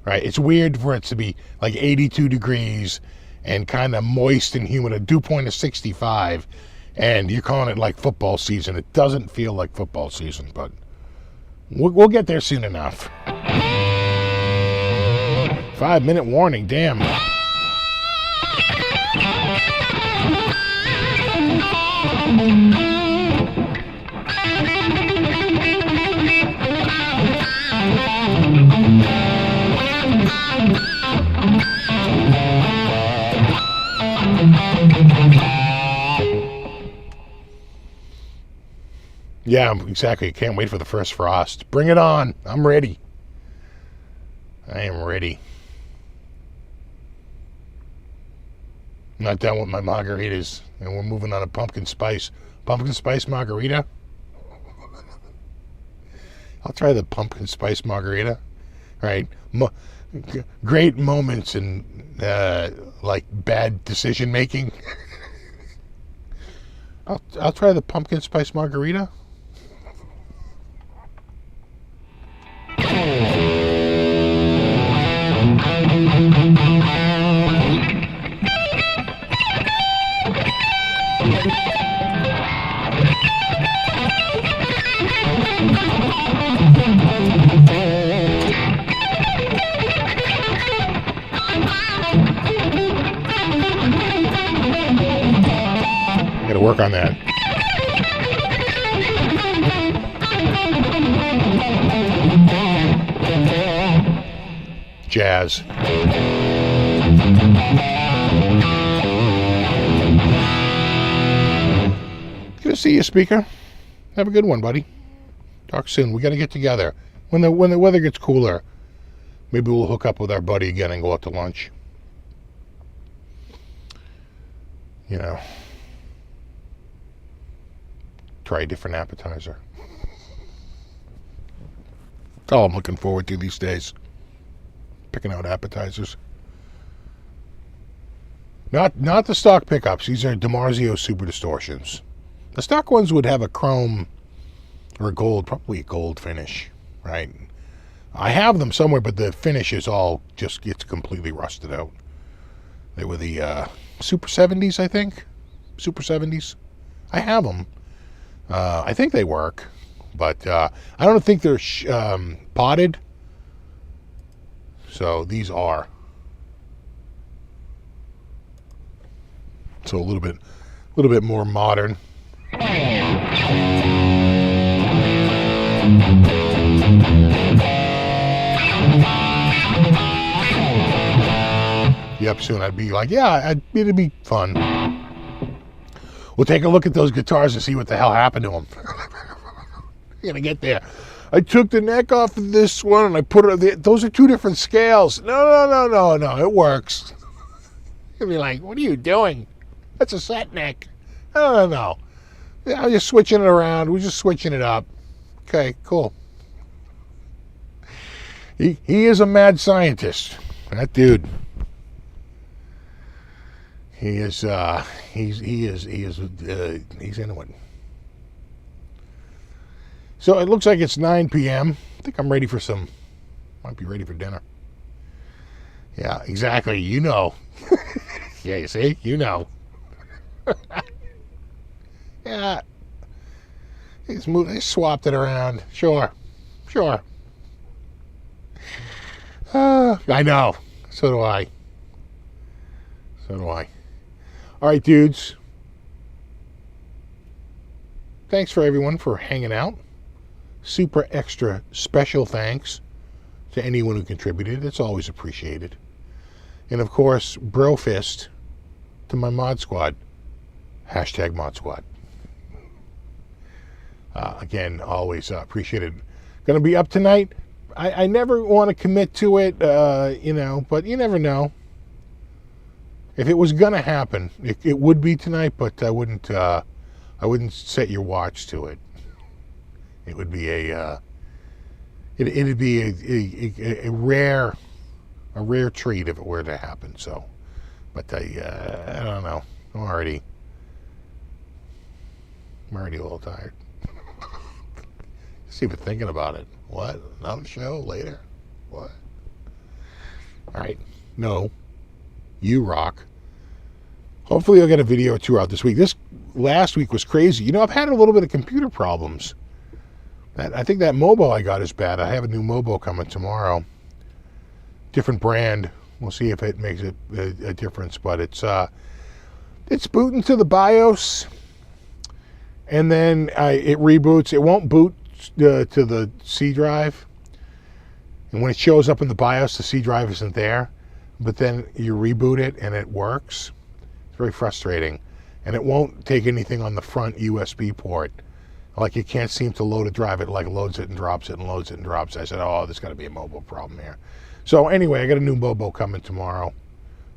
Right? It's weird for it to be like 82 degrees and kind of moist and humid. A dew point of 65. And you're calling it like football season. It doesn't feel like football season, but we'll get there soon enough. 5-minute warning. Damn. Yeah, exactly. Can't wait for the first frost. Bring it on. I'm ready. I am ready. I'm not done with my margaritas, and we're moving on to pumpkin spice. Pumpkin spice margarita? I'll try the pumpkin spice margarita. Right. Great moments in, like, bad decision making. I'll try the pumpkin spice margarita. Gotta work on that. Jazz. Good to see you, speaker. Have a good one, buddy. Talk soon. We got to get together when the weather gets cooler. Maybe we'll hook up with our buddy again and go out to lunch. You know, try a different appetizer. That's all I'm looking forward to these days. Picking out appetizers. Not the stock pickups. These are Dimarzio Super Distortions. The stock ones would have a chrome or a gold, probably a gold finish, right? I have them somewhere, but the finish is all just gets completely rusted out. They were the Super 70s, I think. Super 70s. I have them. I think they work, but I don't think they're potted. So these are. So a little bit more modern. Yep, soon I'd be like, yeah, it'd be fun. We'll take a look at those guitars and see what the hell happened to them. We're gonna get there. I took the neck off of this one and I put it. Those are two different scales. No. It works. You'll be like, what are you doing? That's a set neck. No. Yeah, I'm just switching it around. We're just switching it up. Okay, cool. He is a mad scientist. That dude. He's into it. So it looks like it's 9 p.m. I think I'm ready for might be ready for dinner. Yeah, exactly. You know. Yeah, you see? You know. Yeah. They swapped it around. Sure. I know. So do I. All right, dudes. Thanks for everyone for hanging out. Super extra special thanks to anyone who contributed. It's always appreciated. And of course, brofist to my mod squad. # mod squad. Again, always appreciated. Going to be up tonight. I never want to commit to it, but you never know. If it was going to happen, it would be tonight, but I wouldn't set your watch to it. It would be it'd be a rare treat if it were to happen. So, but I don't know. I'm already a little tired. Just even thinking about it. What? Another show later? What? All right. No. You rock. Hopefully I'll get a video or two out this week. This last week was crazy. I've had a little bit of computer problems. I think that Mobo I got is bad. I have a new Mobo coming tomorrow. Different brand. We'll see if it makes a difference. But it's booting to the BIOS. And then it reboots. It won't boot to the C drive. And when it shows up in the BIOS, the C drive isn't there. But then you reboot it and it works. It's very frustrating. And it won't take anything on the front USB port. Like it can't seem to load a drive. It like loads it and drops it and loads it and drops it. I said, oh, there's got to be a mobile problem here. So anyway, I got a new Mobo coming tomorrow.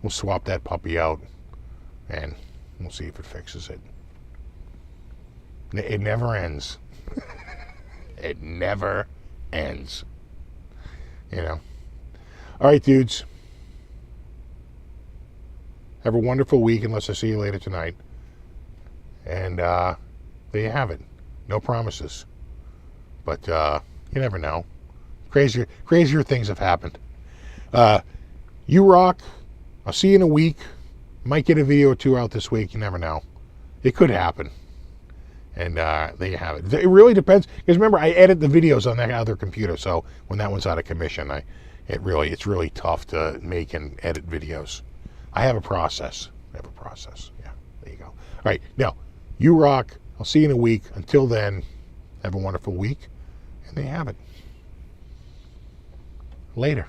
We'll swap that puppy out and we'll see if it fixes it. It never ends. It never ends. All right, dudes. Have a wonderful week unless I see you later tonight. And there you have it. No promises. But you never know. Crazier things have happened. You rock. I'll see you in a week. Might get a video or two out this week. You never know. It could happen. And there you have it. It really depends. Because remember, I edit the videos on that other computer. So when that one's out of commission, it's really tough to make and edit videos. I have a process. Yeah, there you go. All right. Now, you rock. I'll see you in a week. Until then, have a wonderful week. And there you have it. Later.